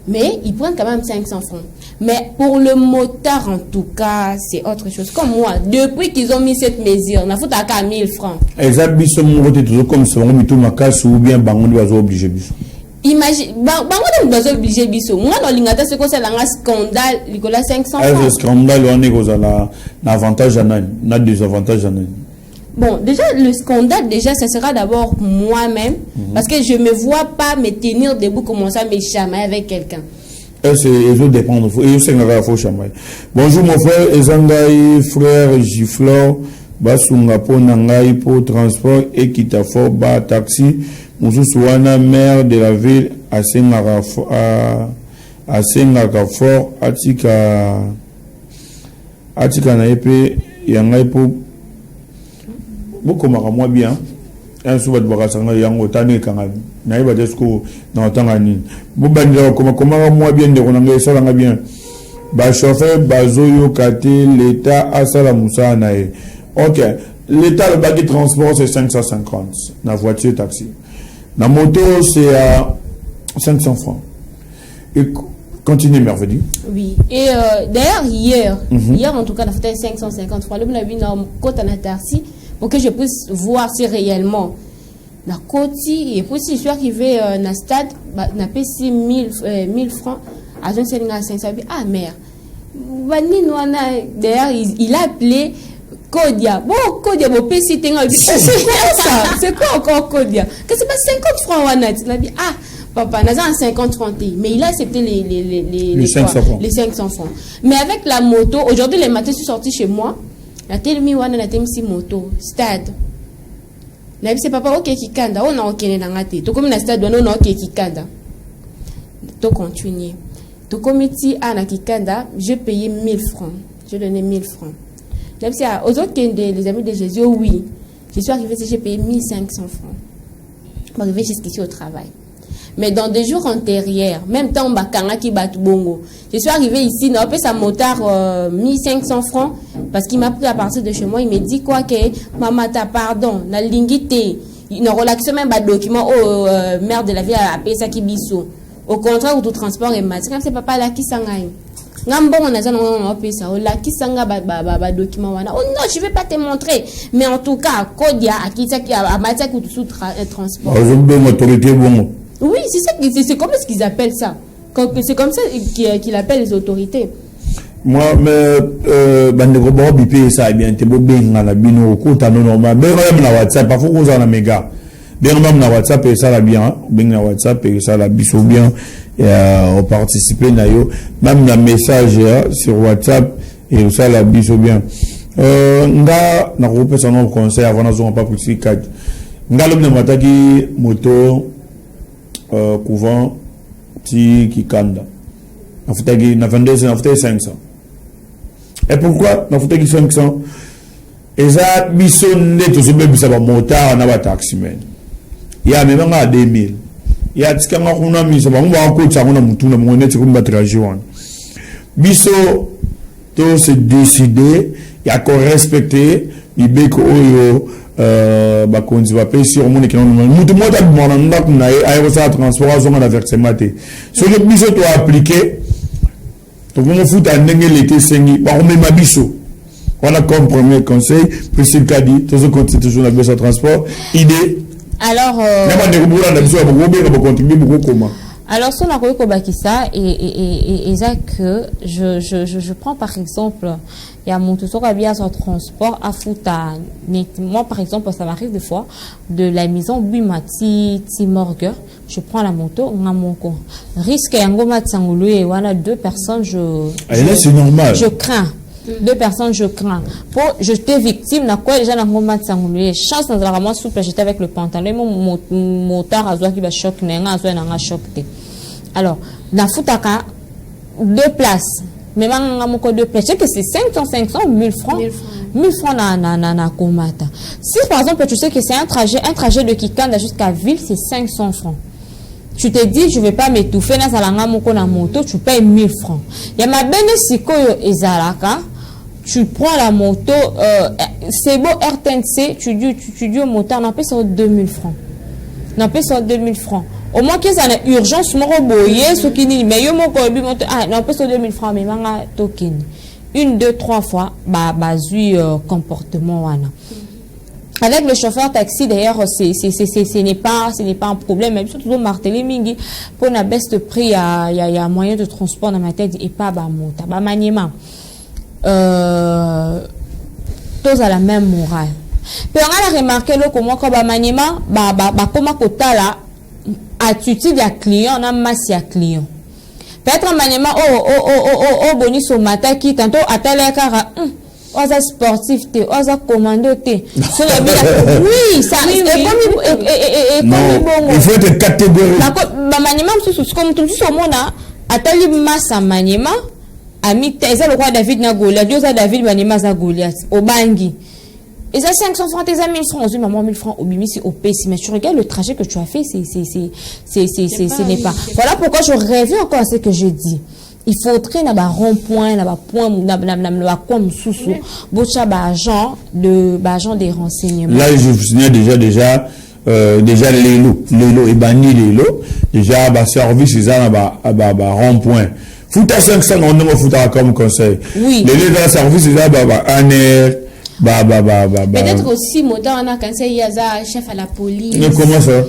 mais ils prennent quand même 500 francs. Mais pour le motard, en tout cas, c'est autre chose. Comme moi, depuis qu'ils ont mis cette mesure, on a foutu à 1000 francs. Exactement, toujours comme ça, on met tout ma casse ou bien bango doit obligé. Imagine, bango doit obligé biso. Moi, dans l'ingata, c'est quoi, c'est un scandale, il y a 500 francs. Le scandale, on est aux avantages à n'an, n'a des avantages à n'an. Bon, déjà, le scandale, ça sera d'abord moi-même, parce que je ne me vois pas me tenir debout, commencer à me chamailler avec quelqu'un. C'est les autres dépendent. Bonjour mon frère, Ezangaï, frère Giflor, Basunga Ponangaï pour transport et Kitafo, Ba taxi, Moussousouana, maire de la ville, Asengaka fort, Atika Naepe, Yangaï pour beaucoup moi bien. Un souvent de Bakasanga Yango Tane Kangan. Naïba Desco dans Tangani. Boubandra, comment moi bien de Ronanga Salanga bien. Ba chauffeur, Bazoyo Kate, l'État Asala Moussa Nae. Ok. L'État, le baguette transport, c'est 550. La voiture, taxi. La moto, c'est à 500 francs. Et continue, merveilleux. Oui. Et d'ailleurs, hier, en tout cas, on a fait 550 francs. Le bonhomme a mis côte en taxi pour que je puisse voir si réellement la côte, et puis si je suis arrivé dans le stade, on a payé 1000 francs à 500. Ah merde. D'ailleurs, il a appelé Kodia. Bon, Kodia, bon, c'est quoi ça? C'est quoi encore Kodia? Que c'est pas 50 francs, il a dit, ah, papa, on a 50 francs. Mais il a accepté les 500 francs. Les 500 francs. Mais avec la moto, aujourd'hui, les matins, je suis sorti chez moi. La telmi wana na temsi moto stade na bise papa ok kikanda on a okene na ngate to comme na stade on a ok kikanda to continuer to committee ana kikanda je payais 1000 francs, je donnais 1000 francs. Là c'est aux autres les amis de Jésus, oui je suis arrivé, j'ai payé 1500 francs pour arriver jusqu'ici au travail. Mais dans des jours antérieurs, même temps bakanga ki bat bongo, je suis arrivé ici, n'a pas sa motard 1500 francs parce qu'il m'a pris à partir de chez moi, il me dit quoi que maman ta pardon, na lingité, il ne relaxe même pas document au maire de la ville a payé ça qui biso. Au contraire, tout transport est mal. C'est papa là qui s'engagne. Ngambo on a ça on paye ça. Là qui s'engagne ba document wana. Oh non, je vais pas te montrer. Mais en tout cas, Kodia a qui ça qui a matière tout sous transport. Autorité bon. Oui, c'est comme ce qu'ils appellent ça. C'est comme ça qu'ils appellent les autorités. Moi, mais bandeko bo bipé ça bien te bo benga la bino ko ta normal. Ben même na WhatsApp, pas faut qu'on ça na méga. Ben même na WhatsApp et ça la bien, ben na WhatsApp et ça la biso bien on participer na yo, même la message sur WhatsApp et ça la biso bien. Nga na ko pesa no conseil avant na zo pas pour si cadre. Nga lo na mataki moto couvent ti kikanda na vendeur na 500. Et pourquoi na 500? Eza biso neto so bebisa ba motard na ba taximen ya même nga 2000 ya tikanga kuna miso ba ngwa ko tsanga na mutuna mo neti ko mbatraji wana biso to se décider ya ko respecter ibeko oyo bakonzi ba pesi au monde qui non mutu mota bimona ndako na ayo sa transport azonga na versement te so que biso to appliquer to mo futa ndenge l'été sengi ba on ma biso. On a comme premier conseil Priscille Kadi tout ce continue toujours la baisse de transport idée. Alors alors sur la Bakissa et ça que je prends par exemple il y a mon tout bien son transport à Fouta. Moi par exemple ça m'arrive des fois de la maison Bimati Timorger je prends la moto on a mon con risque Yangoma Tsangulu et voilà 2 personnes c'est normal je crains. 2 personnes je crains. Pour j'étais victime na quoi déjà na moment de chance dans la vraiment souple j'étais avec le pantalon mon motard a qui va choc nenga a choc. Alors na futaka 2 places Mais manga moko de pêche que c'est 500, 1000 francs. 1000 francs na komata. Si par exemple tu sais que c'est un trajet de Kikanda jusqu'à Ville, c'est 500 francs. Tu te dis, je vais pas m'étouffer dans la moto, tu payes 1000 francs. Il y a ma belle sikoyo ezalaka, tu prends la moto, c'est beau RTNC, tu dis au moteur, on appelle ça 2000 francs. On appelle ça 2000 francs. Au moins qu'il y a une urgence, mon roboyer, ce qui dit, mais yo mon kobi moto, on appelle ça 2000 francs, mais manga token. 1, 2, 3 fois, zui comportement wana. Avec le chauffeur taxi, d'ailleurs, ce n'est pas un problème. Même si toujours martelé mingi pour la baisse de prix, il y a un moyen de transport dans ma tête et pas mota. Maniema. Tous à la même morale. Puis on a remarqué là comment quand maniema, comment kota là, attitude à client, on a masse à client. Peut-être maniema, bonus au matin qui tantôt à tel écart. Oza sportif te, oza commando te. Oui, ça arrive. Il faut être catégorique. Maniema, comme tout ce monde a, atali massa maniema, ami, eza le roi David na Goliath, Dieu David maniema za Goliath, au bangi. Et ça 500 francs, tes 1000 francs, aux maman 1000 francs, au bimisi, au PC. Mais tu regardes le trajet que tu as fait, ce n'est pas. Voilà pourquoi je rêvais encore à ce que je dis. Il faudrait un rond-point, un point, comme sous-sous, agent des renseignements. Là, je vous signale déjà l'élo, et banni l'élo, déjà, service, ils ont rond-point. Fouta 500, on ne fout comme conseil. Oui. Les services, ils ont un air. Peut-être aussi, on a conseil, il y a un chef à la police. Mais comment ça?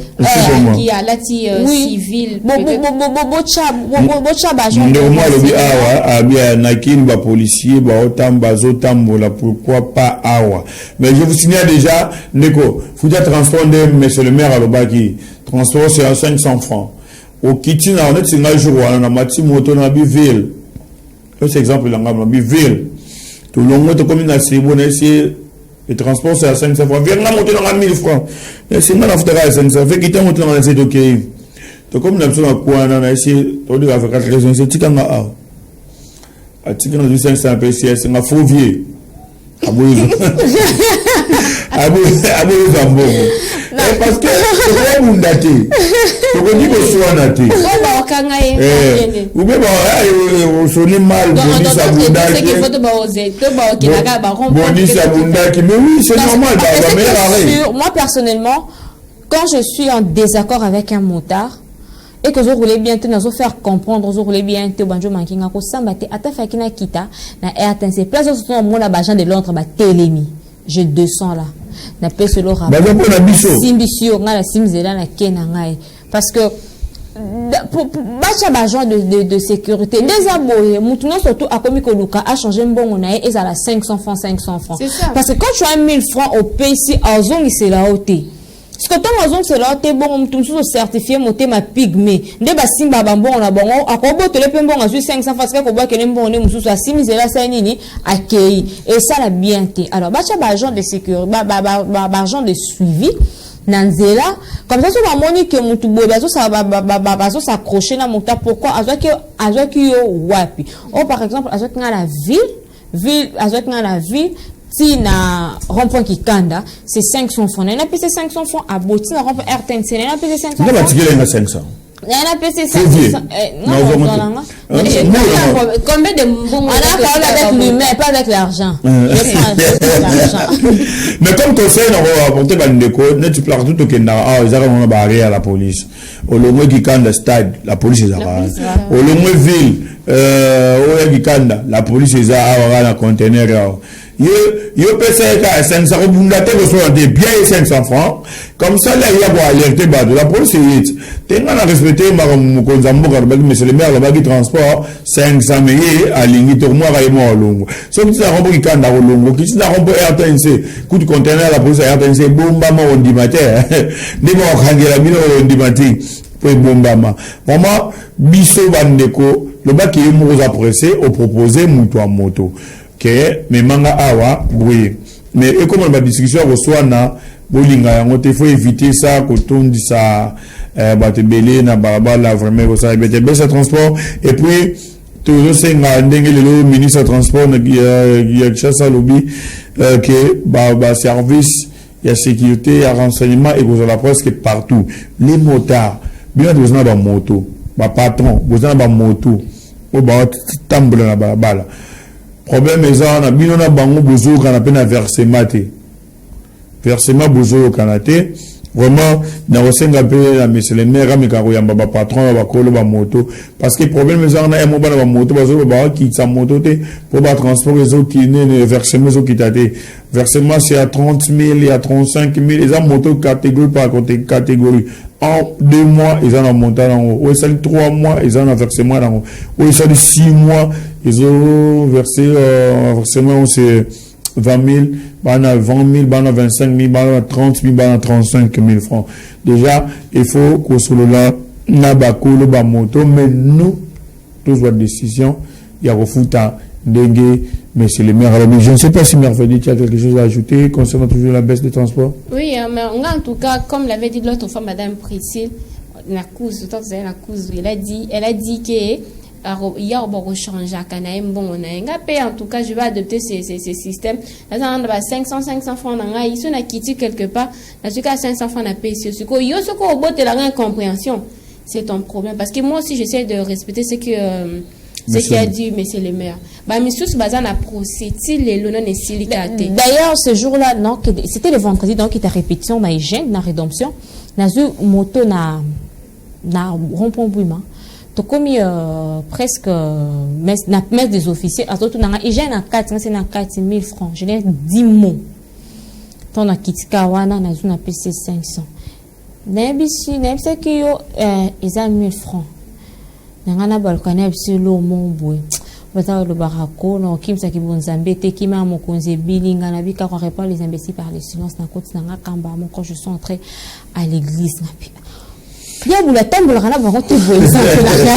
Qui a la civile. Pourquoi pas awa? Mais je vous signale déjà, Neko, vous êtes transporté, monsieur le maire à l'Obaki, transport c'est à 500 francs. Au Kitina, on est sur un jour, on a mati moto dans la ville. C'est exemple, dans la ville. Tout le monde comme une bon le transport c'est à 500 francs. Viens monter dans la 1000 francs. C'est mal à faire à 500. Fait quitter monter dans la c'est ok. Donc comme nous sommes à quoi on a essayé on dit avec 4 raisons c'est tika nga a tika na 500 PCS nga fauvier. Aboué zambo. Parce que c'est mon daté. Donc on dit que soit daté. Ou bien on sonne mal mais oui c'est normal. Moi personnellement quand je suis en désaccord avec un motard et que je roulais bien, nous faire comprendre, je roulais bien, tu banjo mankinga ko sambate ata fakina kita na RTNC place sur mon agent de l'autre ba télémi. Je descends là. Na pese lo rap. Simbisio ngala simzela na kena ngai parce que pour agent de sécurité des aboyés mutuno surtout a commis koluka a changé mbongo na et à la 500 francs. C'est ça. Parce que quand tu as 1000 francs au PC azongi c'est là ôté. Parce que tant que c'est là, tu es bon, tu es certifié, tu ma pygmée. Tu es simba bambon, on a bon, à quoi tu es bon, à 500 francs, que tu es bon, tu es simba, c'est là, c'est nini, accueilli. Et ça, la bien été. Alors, bah, tu as agent de sécurité, agent de suivi, nanzela, comme ça, sur la monnaie que tu as s'accrocher dans mon tas, pourquoi, à ce qui est wapi. Ou par exemple, à ce qui est la ville, à ce qui est la ville, si na rond-point Kikanda, c'est 500 francs. Il y a plus de 500 francs à Boti, na rond-point RTNC, il y a plus de 500 francs. Il y a 500. Il y a plus de 500. Non, combien de bons on a parlé avec l'humain, pas avec l'argent. Mais comme conseil, on va apporter Bandeko, tu places tout au Kenda, ils arrivent à barrer à la police. Au Lomé Kikanda stade, la police est là. Au Lomé ville, au Kikanda, la police est là, dans le conteneur. Yo PCK 500 bundate ko so de bien 500 francs comme ça là il y a alerter ba de la police est tenga na respecter ma mukonza mboka ba monsieur le maire là ba qui transport 500 mais à ligne to moi ba mo longo so qui ça rombo qui kanda ko longo qui ça rombo RTNC coup de conteneur la police RTNC bomba ma on dimater ne mo khangela bino on dimati pour bomba ma vraiment biso bandeko le ba qui mo za pressé au proposer muto a moto que mais manga awa oui mais et comme la discussion reçoit na bolinga yango te faut éviter ça ko tondi ça ba te belé na barabara vraiment ça être baisse transport et puis Toujours c'est le ministre des Transports qui a chassé lobby que service, il y a sécurité, il y a renseignement et vous avez presque partout. Les motards, bien vous avez des motos, patron, vous avez des motos, vous avez tambour dans la balle. Problème est ça, on a bien on a bango bozo qu'on appelle un versement. Versement bozo canate. Vraiment, dans le sein de monsieur le maire, mais quand il y a un patron, il y a un moto. Parce que le problème, c'est qu'on a un mobile de moto, parce que qui sa moto, pour transporter les autres qui n'est versement, les autres qui t'attendent. Versement, c'est à 30 000, il y a 35 000, les gens moto catégorie par catégorie. En 2 mois, ils ont monté en haut. Ou ils sont 3 mois, ils ont versement en haut. Ou ils sont 6 mois, ils ont versé, versement, c'est 20 000, 20 000, 25 000, 30 000, 35 000 francs. Déjà, il faut qu'on soit là, le moto, mais nous, tous votre décision, il y a refuta, dengue, mais c'est les maires. Je ne sais pas si Merveille, tu as quelque chose à ajouter concernant toujours la baisse des transports. Oui, mais en tout cas, comme l'avait dit l'autre fois, Madame Priscille, elle a dit que il y a un change à Canaïm, bon, on a un paix, en tout cas, je vais adopter ces systèmes. Là, on a 500 francs, ils sont quittés quelque part, là, je suis 500 francs à payer sur ce coup. Il y a ce qu'on botte la incompréhension. C'est ton problème. Parce que moi aussi, j'essaie de respecter ce que, ce qu'il a dit, monsieur le maire. Bah, mais sous ce bazar, on a procédé les lonas et silicatés. D'ailleurs, ce jour-là, non, c'était le vendredi, donc, il y a répétition, ma hygiène, na rédemption. Na zu moto na rond-point bouillement. Comme presque mettre des officiers, à tout hygiène en 4 000 francs. Je l'ai 10 mots. Ton a quitté Kawana, na zone PC 500. Nebisi, nebisi qui yo, ils ont 1000 francs. N'angana balkane bisi lo mon boy. Bata le barako, no kim sa ki bonzambe te ki ma mo konze bilinga na bika ko répond les imbéciles par le silence na côté na kamba mon quand je suis entré à l'église na pi. Bien vous la tombe le rana va tout vous ça la.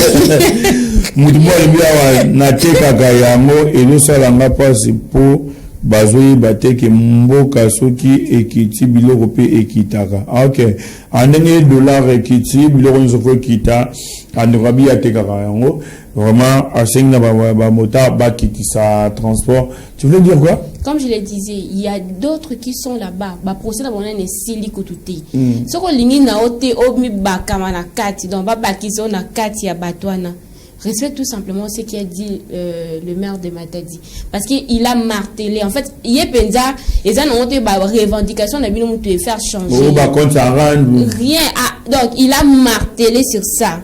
Mutumo bia na teka kayango et nous ça la pas pour bazoi bateke mboka soki ekiti biloko pe ekitaka. OK. Andenge dollar ekiti biloko nzoko ekita andirabi ateka kayango. Vraiment asengna ba mota ba kiti sa transport. Tu voulais dire quoi? Comme je le disais, il y a d'autres qui sont là-bas. Ba procès là on est silico touté. Ce qu'on lingi na ote omi ba kamana kati donc ba bakizo na kati ya batwana. Respecte tout simplement ce qu'a dit le maire de Matadi. Parce qu'il a martelé. En fait, il y a penza, et ça n'a pas revendication, n'a pas faire changer. Rien. Donc, il a martelé sur ça.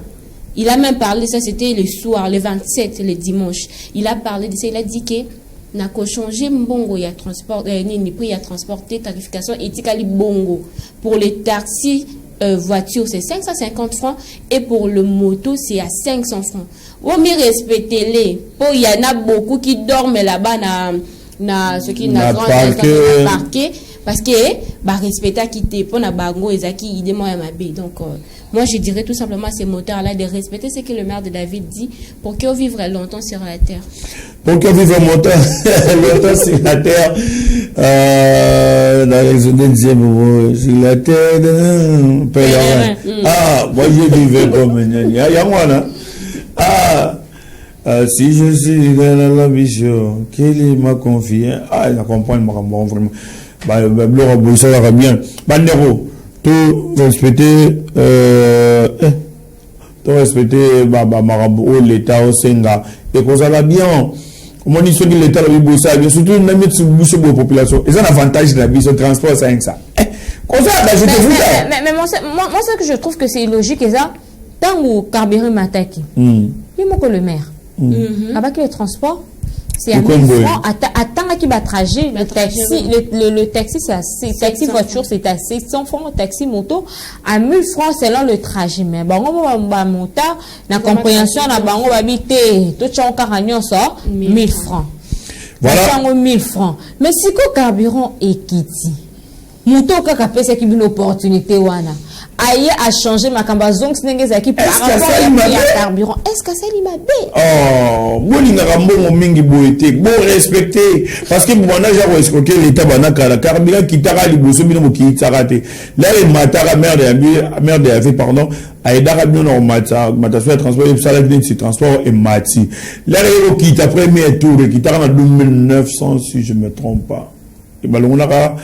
Il a même parlé, ça c'était le soir, le 27, le dimanche. Il a parlé de ça, il a dit que n'a qu'à changer bongo, il y a transport, il y a transporté, tarification éthique bongo. Pour les taxis, voiture, c'est 550 francs et pour le moto, c'est à 500 francs. On me respectez-les. Il y en a beaucoup qui dorment là-bas na ce qui n'a grand parquet parce que bah respecter qui te pour na bango ezaki idemo ya mabe. Donc moi je dirais tout simplement à ces moteurs là de respecter ce que le maire de David dit pour qu'ils vivent longtemps sur la terre. Pour qu'ils vivent longtemps sur la terre. Dans les autres dixièmes sur la terre. Ah, moi je vivais comme il y a moi là. Ah, si je suis dans la vision qu'il m'a confié, ah, il a compris, il m'a vraiment vraiment. Bah, le ça va bien. Bandero, tout respecter, marabout, l'État au Sénat, et qu'on ça va bien. Comment dit ce que l'État a eu ça, bien surtout, on a mis sur la population. Ils ont un avantage de la vie, sur le transport, c'est ça. Comme ça, je te fous ça. Mais moi, ce que je trouve que c'est illogique, c'est ça. Tant que carburant m'attaque, il manque le maire. Avec le transport, c'est à 1000 francs. Attends qu'il va trajet, le taxi, c'est assez. Taxi voiture, c'est à 600 francs. Taxi moto, à 1000 francs, c'est là le trajet. Mais bon, on va monter, la compréhension, on va habiter, tout ça, on sort, 1000 francs. Voilà. 1000 francs. Mais si le carburant est quitté, moto, c'est une opportunité, wana. aïe a changé ma cambazong snenge zaki par rapport à carburant. Est-ce que ça l'imabé? Oh, bon l'ingarambo mingi boité, bon respecté parce que bon on a déjà escroqué l'état banaka la carburant qui tara liboso bino qui tsarate. Là les matara merde de avait pardon, aidara bino no mata soit transport et ça la c'est transport et mati. Là les qui t'a premier tour qui tara en 2900 si je me trompe pas. Et ben on a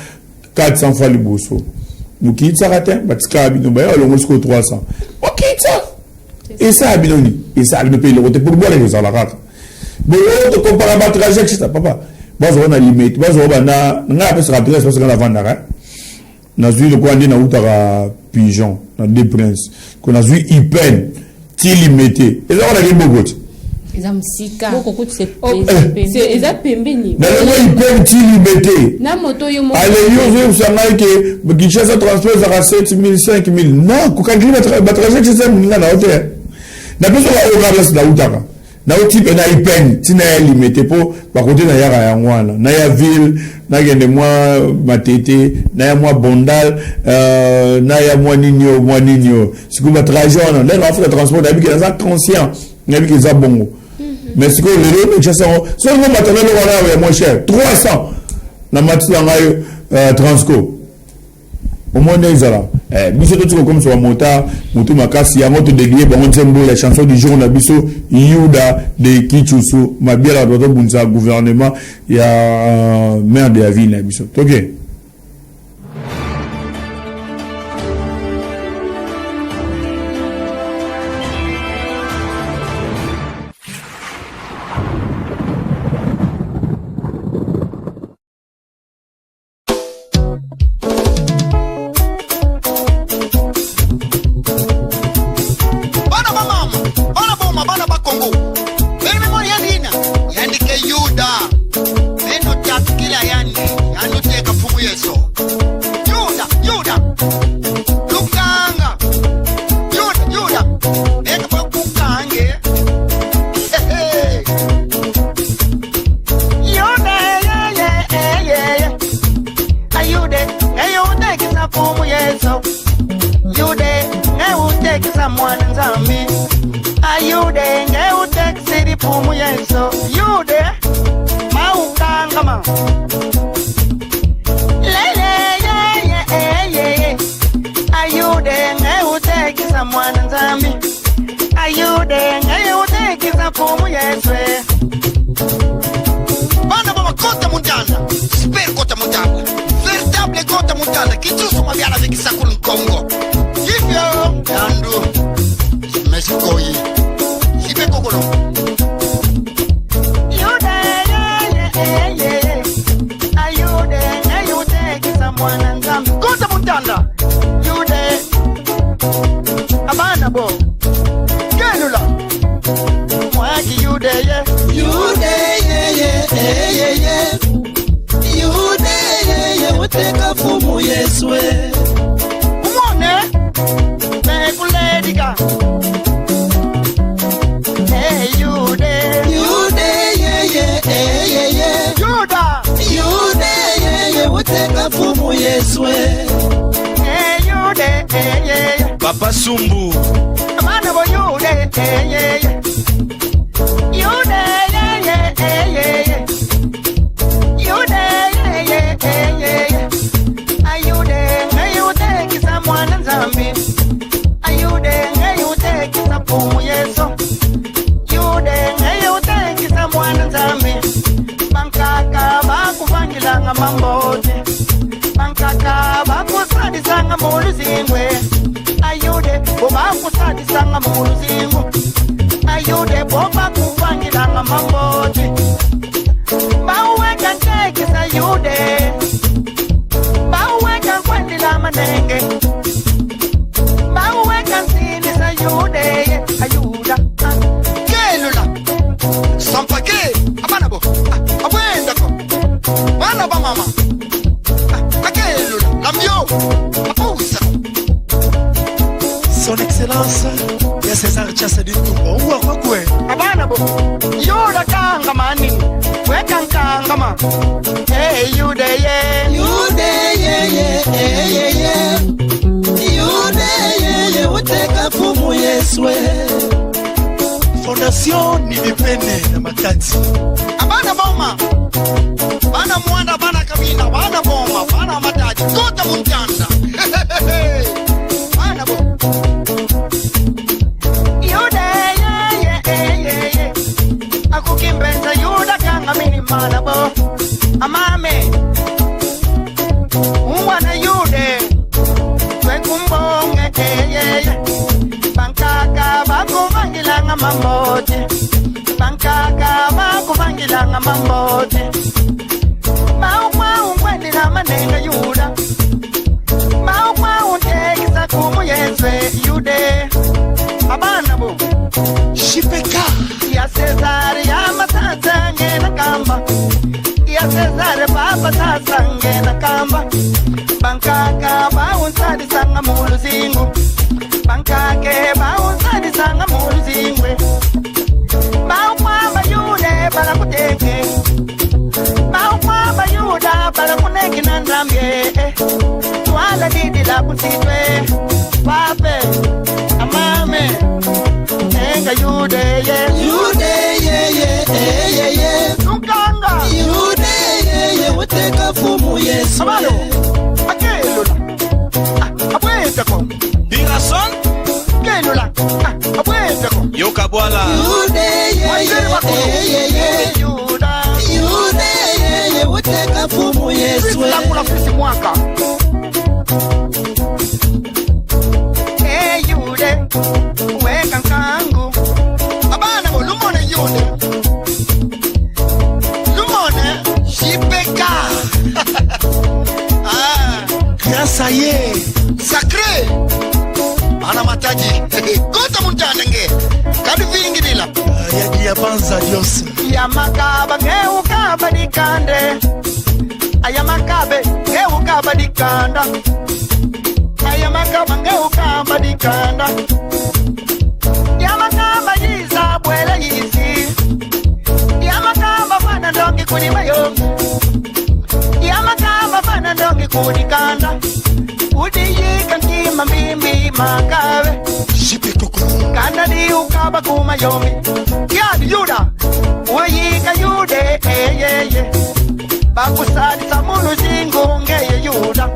400 fois liboso. Nous qui s'arrêtent, parce qu'il y a un 300. Ok, ça. Et ça, Abinoni. Et ça, le pays, le côté pour boire les salaires. Bon, on te compare à ma trajectoire, c'est pas. Bon, on a limite. Bon, on a fait ce rapide, parce qu'on a vendu. On a vu le coin de Naoutara Pigeon, dans des princes. Qu'on a vu Ipen, Tilimité. Et là, on a vu beaucoup. Ils ont sika. Beaucoup de c'est ils ont pembeni. Dans le monde, Ipen, Tilimité. Na moto yo mo. Allez, vous savez que Kinshasa transport à 7000, 5000. Non, quand la trajectoire, c'est ça, on a la hauteur. Na besoin de regarder la Outara. Na type na Ipen, tina limité pour par côté na yara ya ngwana. Na ya ville, na gende moi matete, na ya moi bondal, na ya moi nino. C'est comme la trajectoire, là on fait le transport d'habitude dans un conscient, n'habitude ça bongo. Mais c'est que le Kinshasa, soit le matériel est moins cher, 300. Na mati ya Transco. Au moins Nezara. Biso tout comme sur mota, mutu makasi ya moto délié ba on la chanson du jour on a biso Yuda de Kichusu, ma bien la doto bunza gouvernement ya maire de la ville na biso. OK. Papa Sumbu Amana bo yude yude ayude kisa mwana nzambi ayude kisa pumu yeso ayude kisa mwana nzambi bankaka bakuvangilanga mambote bankaka bakusadisanga muluzingwe ayude bobakusadisanga muluzingwe ayude bobakuvangilanga mambote bauweka ntekisa yude bauweka kwendila manenge bauweka nsinisa yude ayuda Kelula Sampake Abanabo Abwendako Wana ba mama Akelula Lambio Apousa Son Excellence ya César Chassa du Toumbo Uwa kwa kwe Abanabo Yuda kanga mani Weka nkanga ma Hey yude ye Yude ye ye ye ye Yude yeswe Fondation Nilipene na Matati Abana boma Bana mwanda bana kabina Bana boma Bana matati Kota muntanda Bana boma Yude ye Akukimbenza yuda kanga mini mana bo Amame Umwana yude Twekumbonge Bankaka bakuvangilanga mambote Bankaka bakuvangilanga mambote Maukwa ungwendila manenga yuda Maukwa untekisa kumu yeswe yude Abana bo Shipeka Ya Cesare ya masasa ngena kamba Ya Cesare baba sasa ngena kamba Bankaka baunsadi sanga muluzingu Bankake baunsadi sanga muluzingwe Baukwamba yude bala kuteke Baukwamba yuda bala kuneki nandambye Twala didi la kusitwe Pape amame Nenga yude ye Nukanga Yude ye Weteka fumu yeswe Amalo Akelula Abwetako Birason Kelula Abwetako Yoka Bwala Yude ye Yuda Yude ye Weteka fumu yeswe Lakula fisi mwaka Yude Weka nkangu Abana bo lumone yude Lumone Shipeka Grâce à ye Sacré Ana mataji Kota muntanda nge Kadi vingi dila Yadi ya banza dios Yamakaba ngeuka dikande Ayamakabe ngeuka dikanda Ayamakaba ngeuka dikanda Yamakaba yiza bwela yizi Yamakaba fana ndongi kuni mayo Yamakaba fana ndongi kuni kanda Udiyika ntima mimi makabe Shipe koko Kanda di ukaba kuma yomi Yadi yuda Uyika yude Bakusadi sa mulu zingu ngeye yuda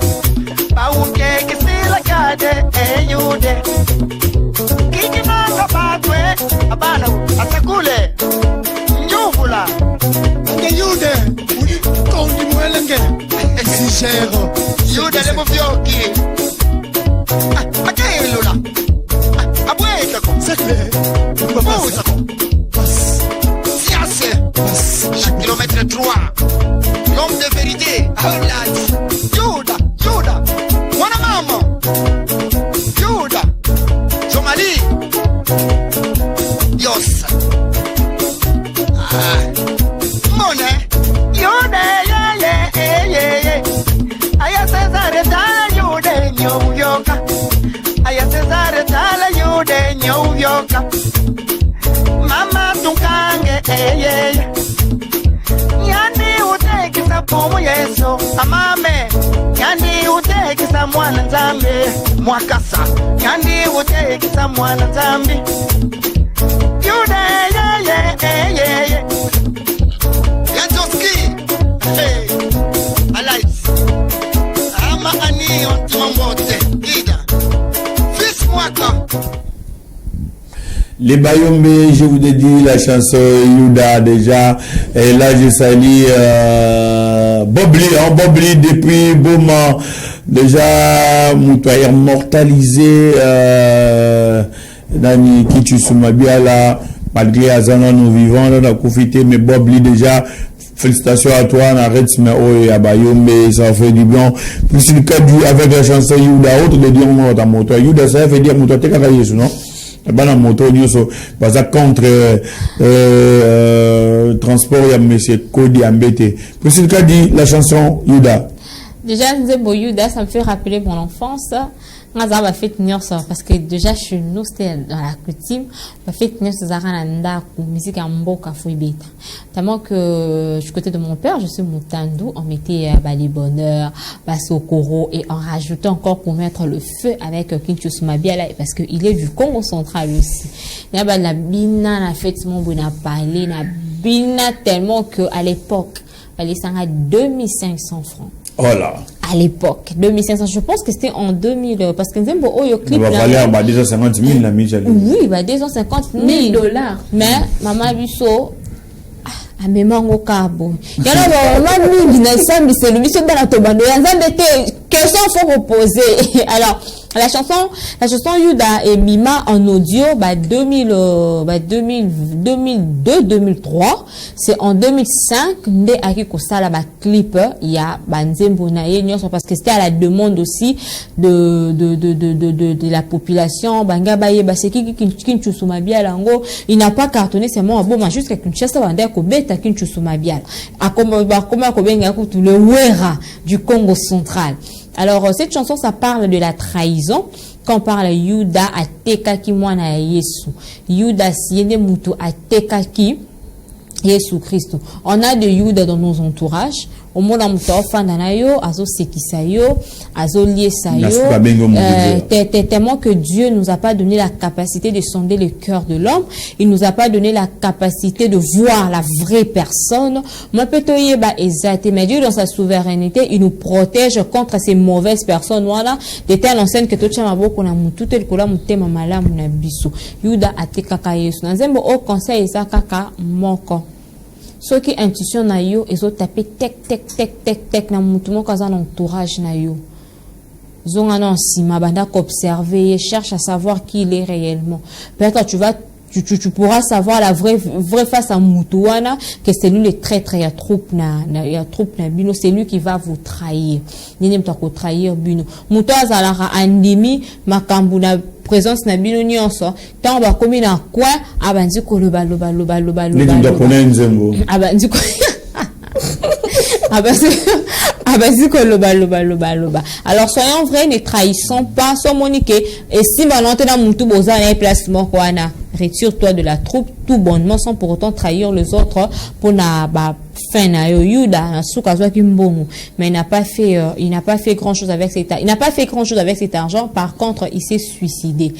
Bauke kisila kade yude Kikinanga batwe Abana atakule Njuvula Nge yude Uli kondi mwelenge Zigero Yude lemu fyoki Akelula Abwekako Sekle Muzako Siase Kilomètre 3 L'homme de vérité Juda Mwana mama Juda Somali Yos Mone Yude ye Aya Cesare tala yude nyuyoka Aya Cesare tala yude nyuyoka Mama tunkange Yandi utekisa pumu yeso Amame Yandi utekisa mwana nzambi Mwakasa Yandi utekisa mwana nzambi Yude ye Yantoski Hey Alice Ama aniyo timambote Ida Fils mwaka Les Bayombe, je vous ai dit la chanson Yuda déjà. Et là, je salue Bobli depuis Beaumont. Déjà, Moutoua immortalisé Nani Kitu Soumabia là. Malgré Azana, nous vivons, on a profité, mais Bobli déjà. Félicitations à toi, on arrête ce et à Bayombe, ça fait du bien. Plus le cas avec la chanson Yuda, autre de dire Moutoua. Yuda, ça veut dire Moutoua, t'es qu'à non? Bana moto nyoso baza contre transport ya monsieur Kodi Ambete. Pour qu'a dit la chanson Yuda. Déjà Nzembo Yuda, ça me fait rappeler mon enfance. On va faire tenir ça parce que déjà chez nous c'était dans la coutume, on va faire tenir ces arananda ou musique en boca fouibeta. Tellement que du côté de mon père, je suis moutandou, on mettait les bonheurs, sokoro et on rajoutait encore pour mettre le feu avec Kinshasa Mabiala parce que il est du Congo central aussi. Il y a la bina la fête mon bon a parlé na bina tellement que à l'époque, les sang à 2500 francs. Oh là. À l'époque, 2500, je pense que c'était en 2000, parce que nous avons eu clip. Ça va valer 250 000 la mise. Oui, 250 000 $. Mais, maman Bisso, à mes mango carbo. Il y a là, c'est le mission de la Tobando. Il y a des questions qu'il faut poser. Alors, la chanson Yuda et Mima en audio, 2002-2003, c'est en 2005, ndé aki kosala clip, il y a Nzembo na ye nyonso parce que c'était à la demande aussi de la population, banga baye baseki Kinshasa Mabiala ngo, il n'a pas cartonné seulement bon jusqu'à Kinshasa banda ko beta Kinshasa Mabiala. A comme ko benga ko tout le wera du Congo central. Alors, cette chanson, ça parle de la trahison. Quand on parle Yuda a tekaki mwana Yesu. Yuda siene mutu a tekaki Yesu Christo. On a de Yuda dans nos entourages. Au monde en yo, azo sekisayo, azo liesayo. Tellement que Dieu nous a pas donné la capacité de sonder le cœur de l'homme. Il nous a pas donné la capacité de voir la vraie personne. Moi, peut-être, mais Dieu, dans sa souveraineté, il nous protège contre ces mauvaises personnes. Voilà. De telle enseigne que tout le monde tout le kola mutema malamu na biso. Yuda atekaka Yesu. Nzembo au conseil isa kaka moko. Ceux qui intuition na yo, ils ont tapé tek na mutu moko dans entourage na yo. Zonga non si ma banda qu'observer, cherche à savoir qui il est réellement. Peut-être tu pourras savoir la vraie face à Moutouana, que c'est lui le traître, il y a troupe na bino, c'est lui qui va vous trahir. N'aime pas qu'on trahir bino. Moutouaz alara andimi, makambu na présence na bino nyonso. Tant ba komi na quoi, abanzi ko loba. Abanzi ko Alors soyons vrais, ne trahissons pas, sois monique et si malante na mutu boza na placement quoi na retire-toi de la troupe tout bonnement sans pour autant trahir les autres pour na fin na Yuda soukazo kimbongo mais il n'a pas fait grand chose avec cet argent. Il n'a pas fait grand chose avec cet argent. Par contre, il s'est suicidé.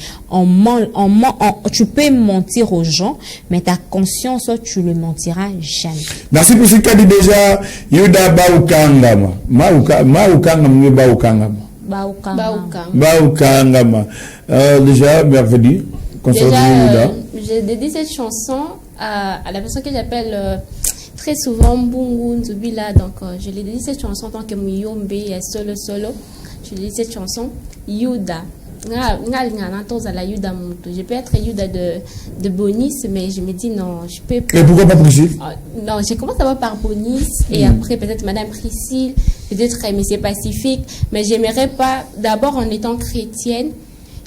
Tu peux mentir aux gens, mais ta conscience tu le mentiras jamais. Merci pour ce qu'a dit déjà Yuda Baukangama. Baukangama. Déjà merveilleux. Déjà, j'ai dédié cette chanson à la personne que j'appelle très souvent Mbungu Nzubila. Donc, je l'ai dédié cette chanson en tant que Muyombe et solo. Je l'ai dit cette chanson Yuda. Je peux être Yuda de Bonis, mais je me dis non, je peux pas. Et pourquoi pas Priscille? Non, j'ai commencé d'abord par Bonis et après peut-être Madame Priscille, peut-être Monsieur Pacifique, mais j'aimerais pas, d'abord en étant chrétienne,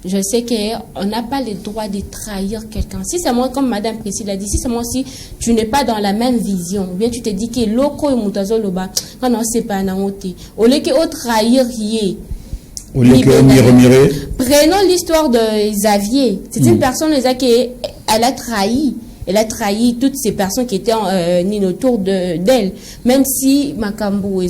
je sais qu'on n'a pas le droit de trahir quelqu'un. Si c'est moi, comme Madame Priscille a dit, si c'est moi, si tu n'es pas dans la même vision, ou bien tu te dis que l'oko et moutazo loba, quand on sait pas un amoté, au lieu que trahir yé. Prenons l'histoire de Xavier. C'est une personne qui elle a trahi. Elle a trahi toutes ces personnes qui étaient autour d'elle. Même si Makambo,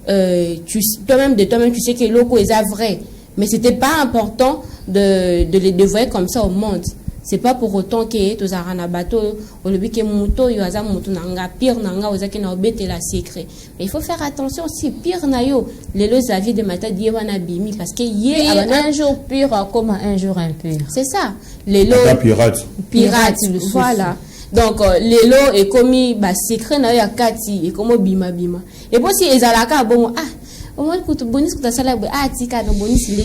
toi-même tu sais que l'oko est vrai. Mais c'était pas important de les dévoiler comme ça au monde. C'est pas pour autant que tous arana bateau au lieu que muto yo aza muto nanga pire nanga ozaki na obete la secret. Mais il faut faire attention aussi pire na yo les avis de mata die wana bimi parce que un jour pur comme un jour impur. C'est ça. Les lots pirate voilà. Donc les lots est commis secret na yo akati et comme bima. Et puis si ezalaka bon au moins que Bonis que ça là tika no Bonis il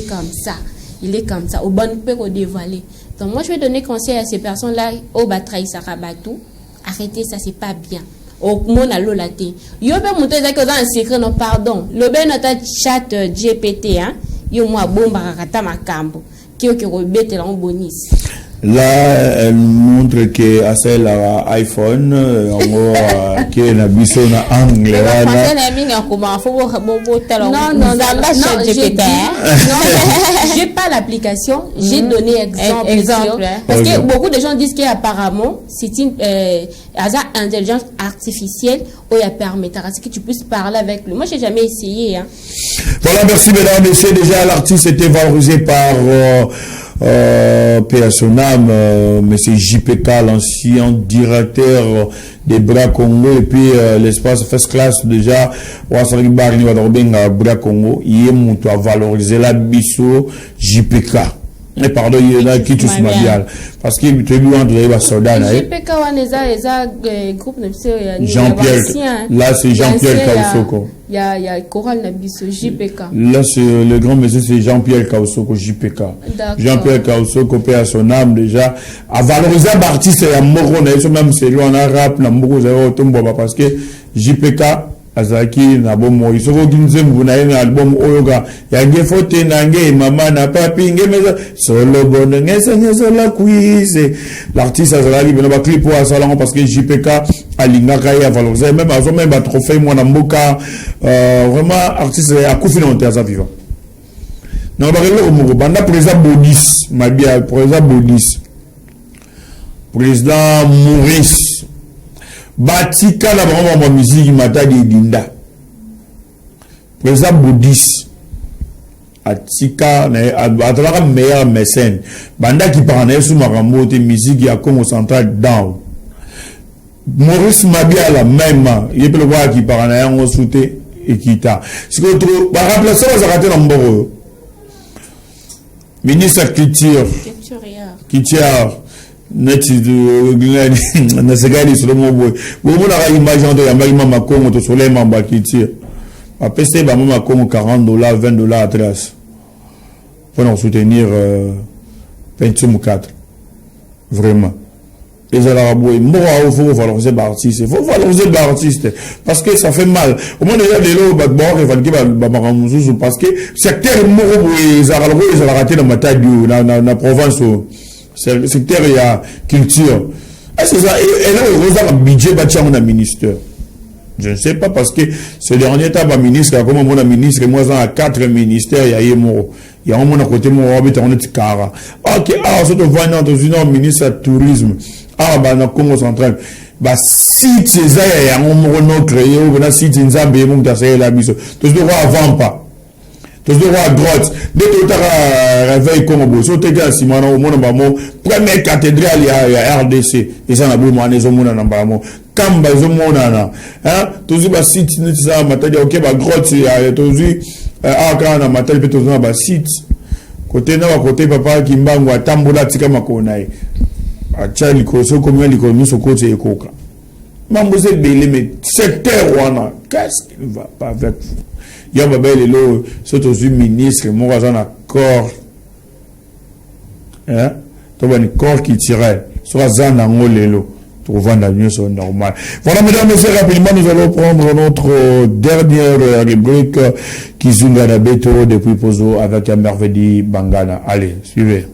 est comme ça au bon peut qu'on dévoiler. Donc moi je vais donner conseil à ces personnes là au batraï sarabatou arrêtez ça c'est pas bien au mona lolate yo be monter ça que dans un secret non pardon le ben notre chat GPT yo moi bomba kata makambo qui rebete là en Bonis. Là, elle montre que à celle iPhone, qui est na biso na angle. Non, j'ai pas l'application, j'ai donné exemple. Parce que beaucoup de gens disent qu'apparemment, c'est une intelligence artificielle où il permettra que tu puisses parler avec lui. Moi, j'ai jamais essayé. Hein. Voilà, merci mesdames, messieurs. Déjà, l'artiste était valorisé par P.A.Sonam, M. JPK, l'ancien directeur des Bras Congo, et puis l'espace First Class, déjà, Bras Congo, il est valorisé la biso JPK. Mais pardon, il y en a qui tous mal. Parce qu'il tu es loin de la soldat. JPK, groupe Jean-Pierre, là c'est Jean-Pierre Kausoko. Il y a Coral Nabiso, JPK. Là c'est le grand monsieur, c'est Jean-Pierre Kausoko, JPK. Jean-Pierre Kausoko, paix à son âme déjà. À valoriser l'artiste et à Moro, même c'est lui en arabe, parce que JPK, Azaki na bomo isoko kinzembu na yena album oyoga yange fote nange mama na papi ngemeza solo bonne ngesa la quiz l'artiste azali bena ba clip wa salon parce que JPK alinga kaya valoriser même azo même ba trophée moi na mboka vraiment artiste a kufina on théâtre vivant na ba relo mo banda président Bodis mabia président Bodis président Maurice Batika la vraiment musique mata de Dinda. Président Boudis Atika na atala meilleur mécène. Banda qui parle sous marambo de musique ya Congo central down. Maurice Mabia la même, il peut le voir qui parle en souté et qui ta. Ce que tu va remplacer ça rater dans Mboro. Ministre culture. Culture. Neti na segali sur le mot boy bon la image de ya mama Congo to soleil mamba kiti a peste ba mama Congo $40 $20 atlas pour nous soutenir 24 vraiment les arabes moi il faut valoriser l'artiste il faut valoriser l'artiste parce que ça fait mal au moins déjà les lots bon revendiquer ba maramuzu parce que secteur moro les arabes ils ont raté dans Matadi na province secteur il y a culture. Est-ce que ça est un budget bâti à mon ministère? Je ne sais pas parce que ce dernier temps, ma ministre, comme mon ministre, moi, j'en ai 4 ministères, il y a Yemo. Il y a un monde à côté, mon habit, on est cara. Ok, surtout, voyant dans une ministre de tourisme. Dans Congo central. Si tu sais, il y a un monde créé, ou si tu sais, il y a un monde qui a la mission. Tu dois avant pas. Tu dois à droite. Dès que tu as réveillé comme un tu as dit première cathédrale, il y a RDC. Et ça, on a besoin de nous. Kamba, tu as dit, si tu as ok, grotte, tu as dit, quand on a maté, tu as dit, site. Côté na côté papa qui mbangu atambola tika makona e. Acha likoso combien likono so côté ekoka. Mambo c'est belé mais secteur wana qu'est-ce qui ne va pas avec vous? Ya babel lo surtout ministre mon raison accord. Hein? To bani corps qui tirait soit zana ngolelo. Trouvant la news normale. Voilà, mesdames et messieurs, rapidement, nous allons prendre notre dernière rubrique qui zunga na beto depuis Pozo avec un merveilleux Bangana. Allez, suivez.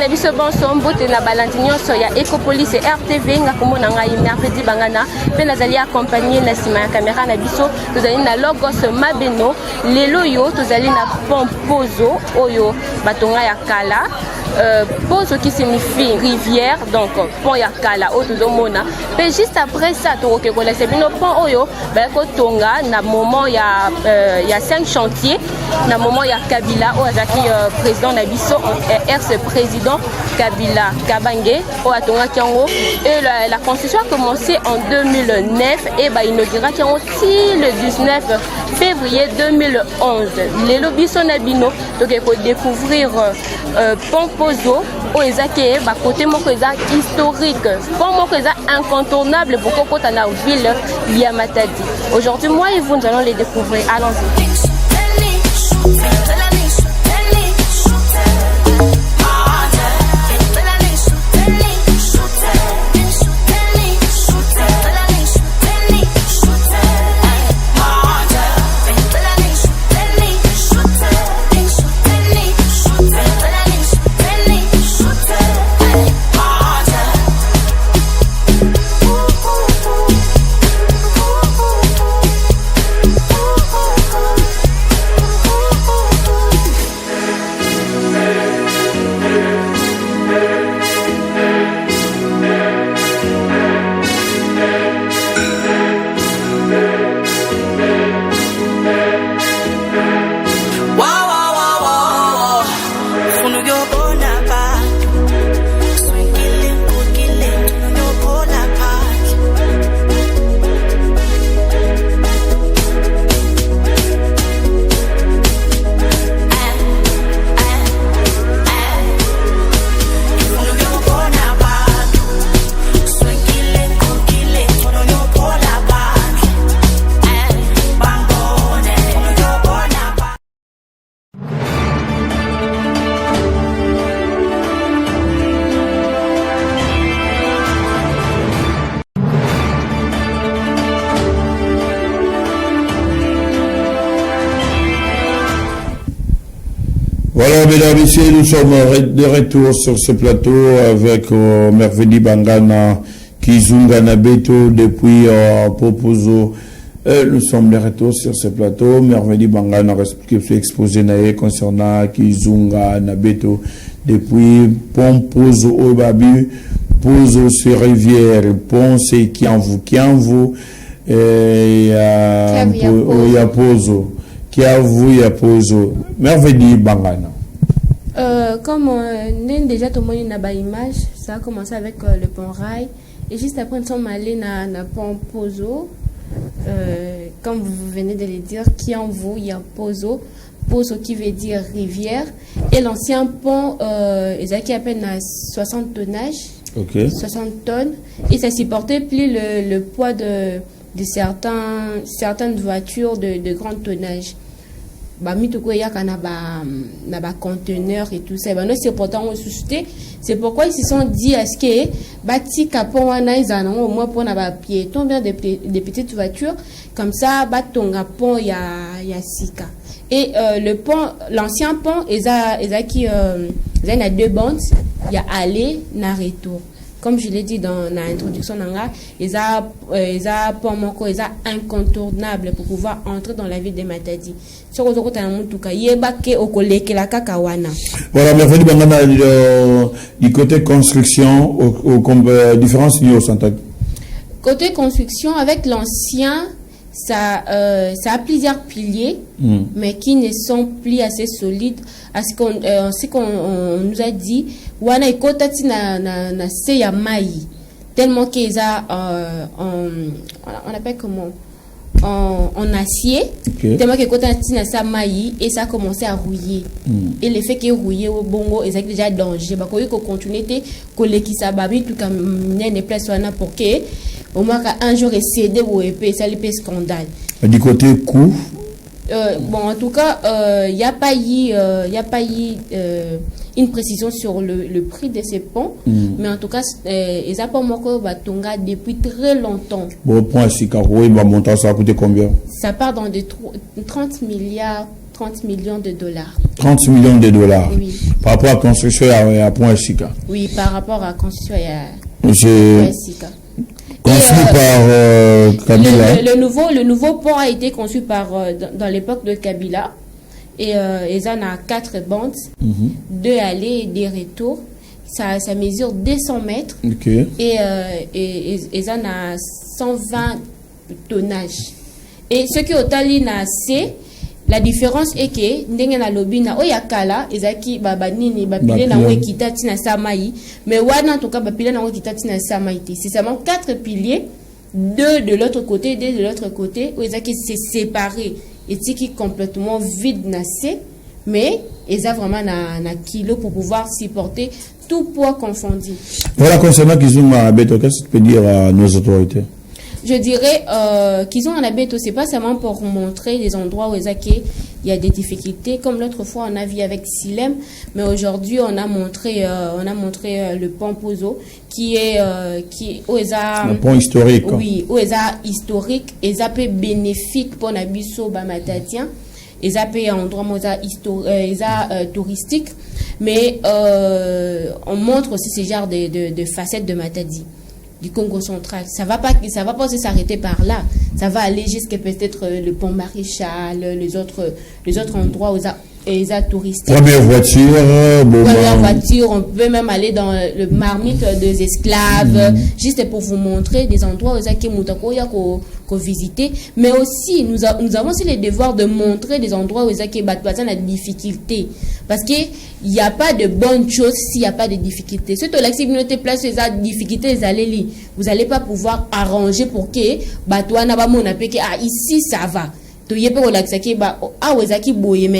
na biso bonso mbote na balandi nyonso ya Ecopolis et RTV nga komona ngai mercredi bangana pe nazali accompagné na sima ya caméra na biso tozali na Logos Mabeno lelo yo tozali na Pompozo oyo batonga ya kala Pozo qui signifie rivière donc pont ya kala oyo tozomona pe juste après ça tokoke kolesa bino pont oyo bayako tonga na moment ya 5 chantiers na moment ya Kabila oyo azaki président na biso ex-président Kabila Kabange oyo atongaki yango et la construction a commencé en 2009 et inauguraki yango ti le 19 février 2011 lelo biso na bino toke ko découvrir Pompozo oyo ezaki bakote moko eza historique pont moko eza incontournable pour kota na ville ya Matadi. Aujourd'hui moi et vous nous allons les découvrir. Allons-y. Voilà, mesdames et messieurs, nous sommes de retour sur ce plateau avec Merveille Bangana Kizunga Nabeto depuis Pompozo. Nous sommes de retour sur ce plateau. Merveille Bangana a exposé concernant Kizunga Nabeto depuis Pompozo au Babu, Pozo sur rivière, Pont c'est Kianvu, et ya Pozo. Pozo. Merveille Bangana. Comme déjà tout le monde n'a pas image, ça a commencé avec le pont rail et juste après nous sommes allés na pont Pozo. Comme vous venez de le dire, qui en vous il y a Pozo qui veut dire rivière et l'ancien pont qui a à peine à 60 tonnages, 60 tonnes et ça supportait plus le poids de certaines voitures de grand tonnage. Conteneurs et tout ça. C'est pourtant c'est pourquoi ils se sont dit à ce que bâti capon au moins pour na piétons bien des petites voitures comme ça batonga pont ya sika et le pont l'ancien pont il y a deux bandes il y a aller na retour. Comme je l'ai dit dans l'introduction, ils ont pour moi incontournable pour pouvoir entrer dans la ville de Matadi. Voilà, Merveille Bangana, du côté construction, différence liée au Santac. Côté construction, avec l'ancien, ça a plusieurs piliers, mais qui ne sont plus assez solides. À ce qu'on nous a dit, wana ikotati na se ya mai tellement qu'ils a on appelle comment en acier, tellement que kotati na sa mai et ça a commencé à rouiller et le fait que rouiller au bongo est déjà danger ba ko continuer te kolekisa babi tout comme ne place wana pour que au moins un jour céder ou épée ça le scandale du côté coût. Bon, en tout cas, il n'y a pas eu une précision sur le prix de ces ponts, mais en tout cas, ils n'ont pas encore Batonga depuis très longtemps. Bon, point si montant, ça a coûté combien? Ça part dans de 30 millions de dollars. 30 millions de dollars. Oui. Par rapport à la construction à Point Sika. Oui, par rapport à la construction à J'ai Point Sika. construit par Kabila. Le nouveau pont a été conçu dans l'époque de Kabila. Et ils en ont 4 bandes, 2 allées et 2 retours. Ça mesure 200 mètres. Okay. Et ils en ont 120 tonnages. Et ce qui est au Tali, c'est la différence est que ndenge na lobina oyakala ezaki babanini bapile na ekitati na samai mais wana en tout cas bapile na ekitati na samai c'est seulement 4 piliers, 2 de l'autre côté, 2 de l'autre côté où ezaki c'est séparé et qui complètement vide na c'est mais ils ont vraiment na kilo pour pouvoir supporter tout poids confondu. Voilà, concernant Kizunga Abeto, qu'est-ce que tu peux dire à nos autorités? Je dirais qu'ils ont un abeto, c'est pas seulement pour montrer les endroits où il y a des difficultés. Comme l'autre fois, on a vu avec Silem, mais aujourd'hui, on a montré le pont Pozo, qui est le pont historique. Oui, où est historique, et ça peut bénéfique pour Nabiso Bamatadien, et ça peut endroit touristique, mais on montre aussi ce genre de facettes de Matadi. Du Congo central. Ça va pas aussi s'arrêter par là. Ça va aller jusqu'à peut-être le pont Maréchal, les autres endroits où ils ont touristique. Première voiture, on peut même aller dans le marmite des esclaves, juste pour vous montrer des endroits où ils ont visiter. Mais aussi, nous avons aussi les devoirs de montrer des endroits où ils ont la difficulté. Parce qu'il n'y a pas de bonnes choses s'il n'y a pas de difficultés. Surtout la communauté place les difficultés, vous n'allez pas pouvoir arranger pour que ici ça va. Mais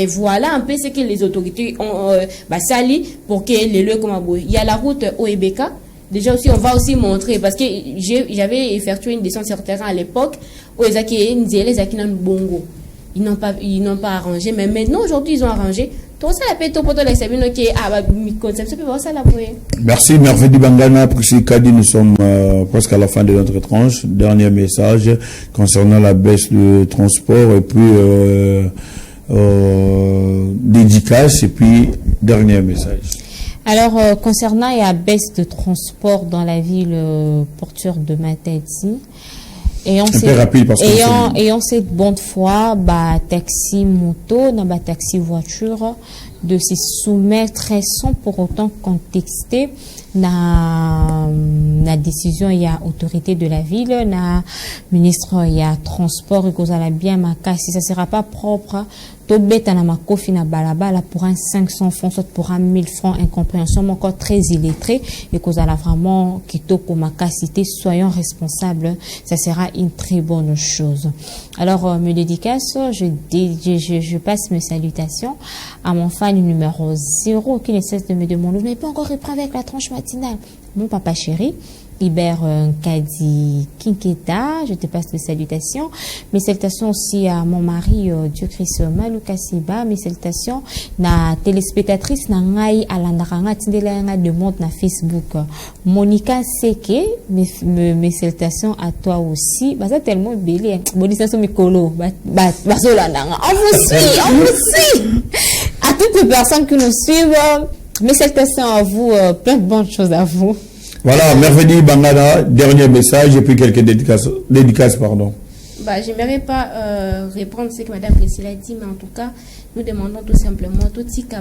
voilà un peu ce que les autorités ont sali pour que les lieux comme il y a la route Oebeka. Déjà aussi, on va aussi montrer, parce que j'avais effectué une descente sur terrain à l'époque, où les bongo. Ils n'ont pas arrangé, mais maintenant, aujourd'hui, ils ont arrangé. Merci, Merveille Bangana, Priscille Kadi, nous sommes presque à la fin de notre tranche. Dernier message concernant la baisse du transport et puis dédicace et puis dernier message. Alors, concernant la baisse de transport dans la ville portuaire de Matadi, ayant cette bonne foi, taxi moto, taxi voiture, de se soumettre sans pour autant contexter la décision, il y a autorité de la ville, na ministre, il y a transport, et qu'on a bien ma si ça sera pas propre, to beta na makofi na balabala pour un 500 francs, soit pour un 1000 francs, incompréhension, encore très illettré, et qu'on a vraiment kitoko makasité, soyons responsables, ça sera une très bonne chose. Alors, me dédicace, je passe mes salutations à mon fan numéro 0 qui ne cesse de me demander, vous n'avez pas encore repris avec la tranche matinale. Mon papa chéri, Hubert Kadi Kinketa, je te passe les salutations. Mes salutations aussi à mon mari, Dieu Christ Malouka Siba. Mes salutations na téléspectatrice na ngai alandaranga tindela de monde na Facebook. Monica Seke, mes salutations à toi aussi. Bah ça tellement belé. Bonisation Mikolo, basolandanga. On vous suit. À toutes les personnes qui nous suivent, mes salutations à vous, plein de bonnes choses à vous. Voilà, Merveille Bangana, dernier message et puis quelques dédicaces, pardon. J'aimerais pas répondre à ce que Madame Priscilla a dit, mais en tout cas, nous demandons tout simplement tout ce que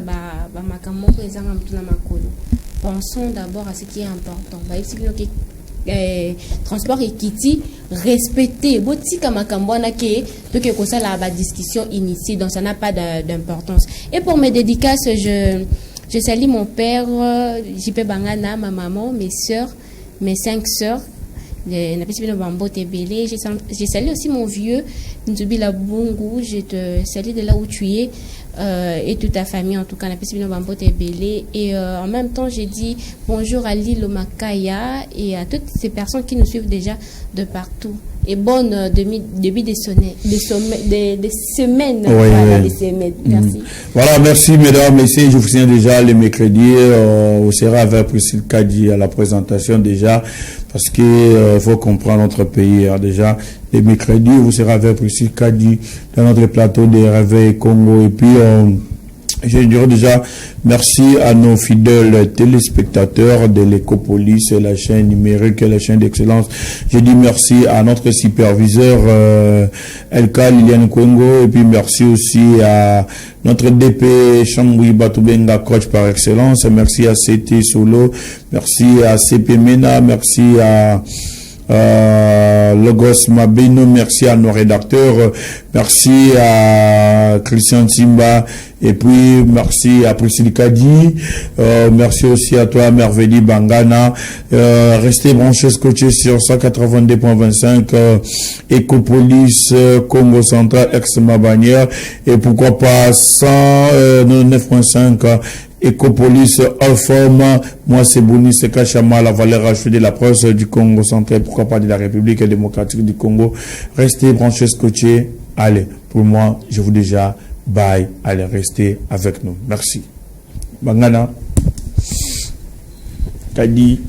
pensons d'abord à ce qui est important. Transport équité, respecter. La discussion initiée, donc ça n'a pas d'importance. Et pour mes dédicaces, je salue mon père, JP Bangana, ma maman, mes soeurs, mes 5 soeurs. Je salue aussi mon vieux, Nzubila Bungu. Je te salue de là où tu es et toute ta famille, en tout cas. Et en même temps, j'ai dit bonjour à Lilo Makaya et à toutes ces personnes qui nous suivent déjà de partout. Et bonne début des semaines. Voilà, des semaines. Merci. Voilà, merci mesdames, messieurs. Je vous tiens déjà les mercredis. On sera avec Priscille Kadi à la présentation déjà. Parce que faut comprendre notre pays. Déjà, les mercredis, vous serez avec Priscille Kadi dans notre plateau des Réveils Congo. Et puis, Je dirais déjà merci à nos fidèles téléspectateurs de l'Ecopolis, la chaîne numérique, la chaîne d'excellence. Je dis merci à notre superviseur Elka Liliane Kongo, et puis merci aussi à notre DP Chamboui Batoubenga, coach par excellence. Merci à CT Solo, merci à CP Mena, merci à Logos Mabino, merci à nos rédacteurs, merci à Christian Simba, et puis merci à Priscille Kadi, merci aussi à toi Merveille Bangana. Restez branchés, scotchés sur 182.25 Ecopolis Congo Central ex-Mabanière, et pourquoi pas 109.5 Ecopolis Alforme. Moi c'est Bouni Sekachama, la valeur ajoutée de la presse du Congo central, pourquoi pas de la République démocratique du Congo. Restez branchés, scotchés. Allez, pour moi je vous dis déjà bye, allez, restez avec nous, merci. Bangana Kadi.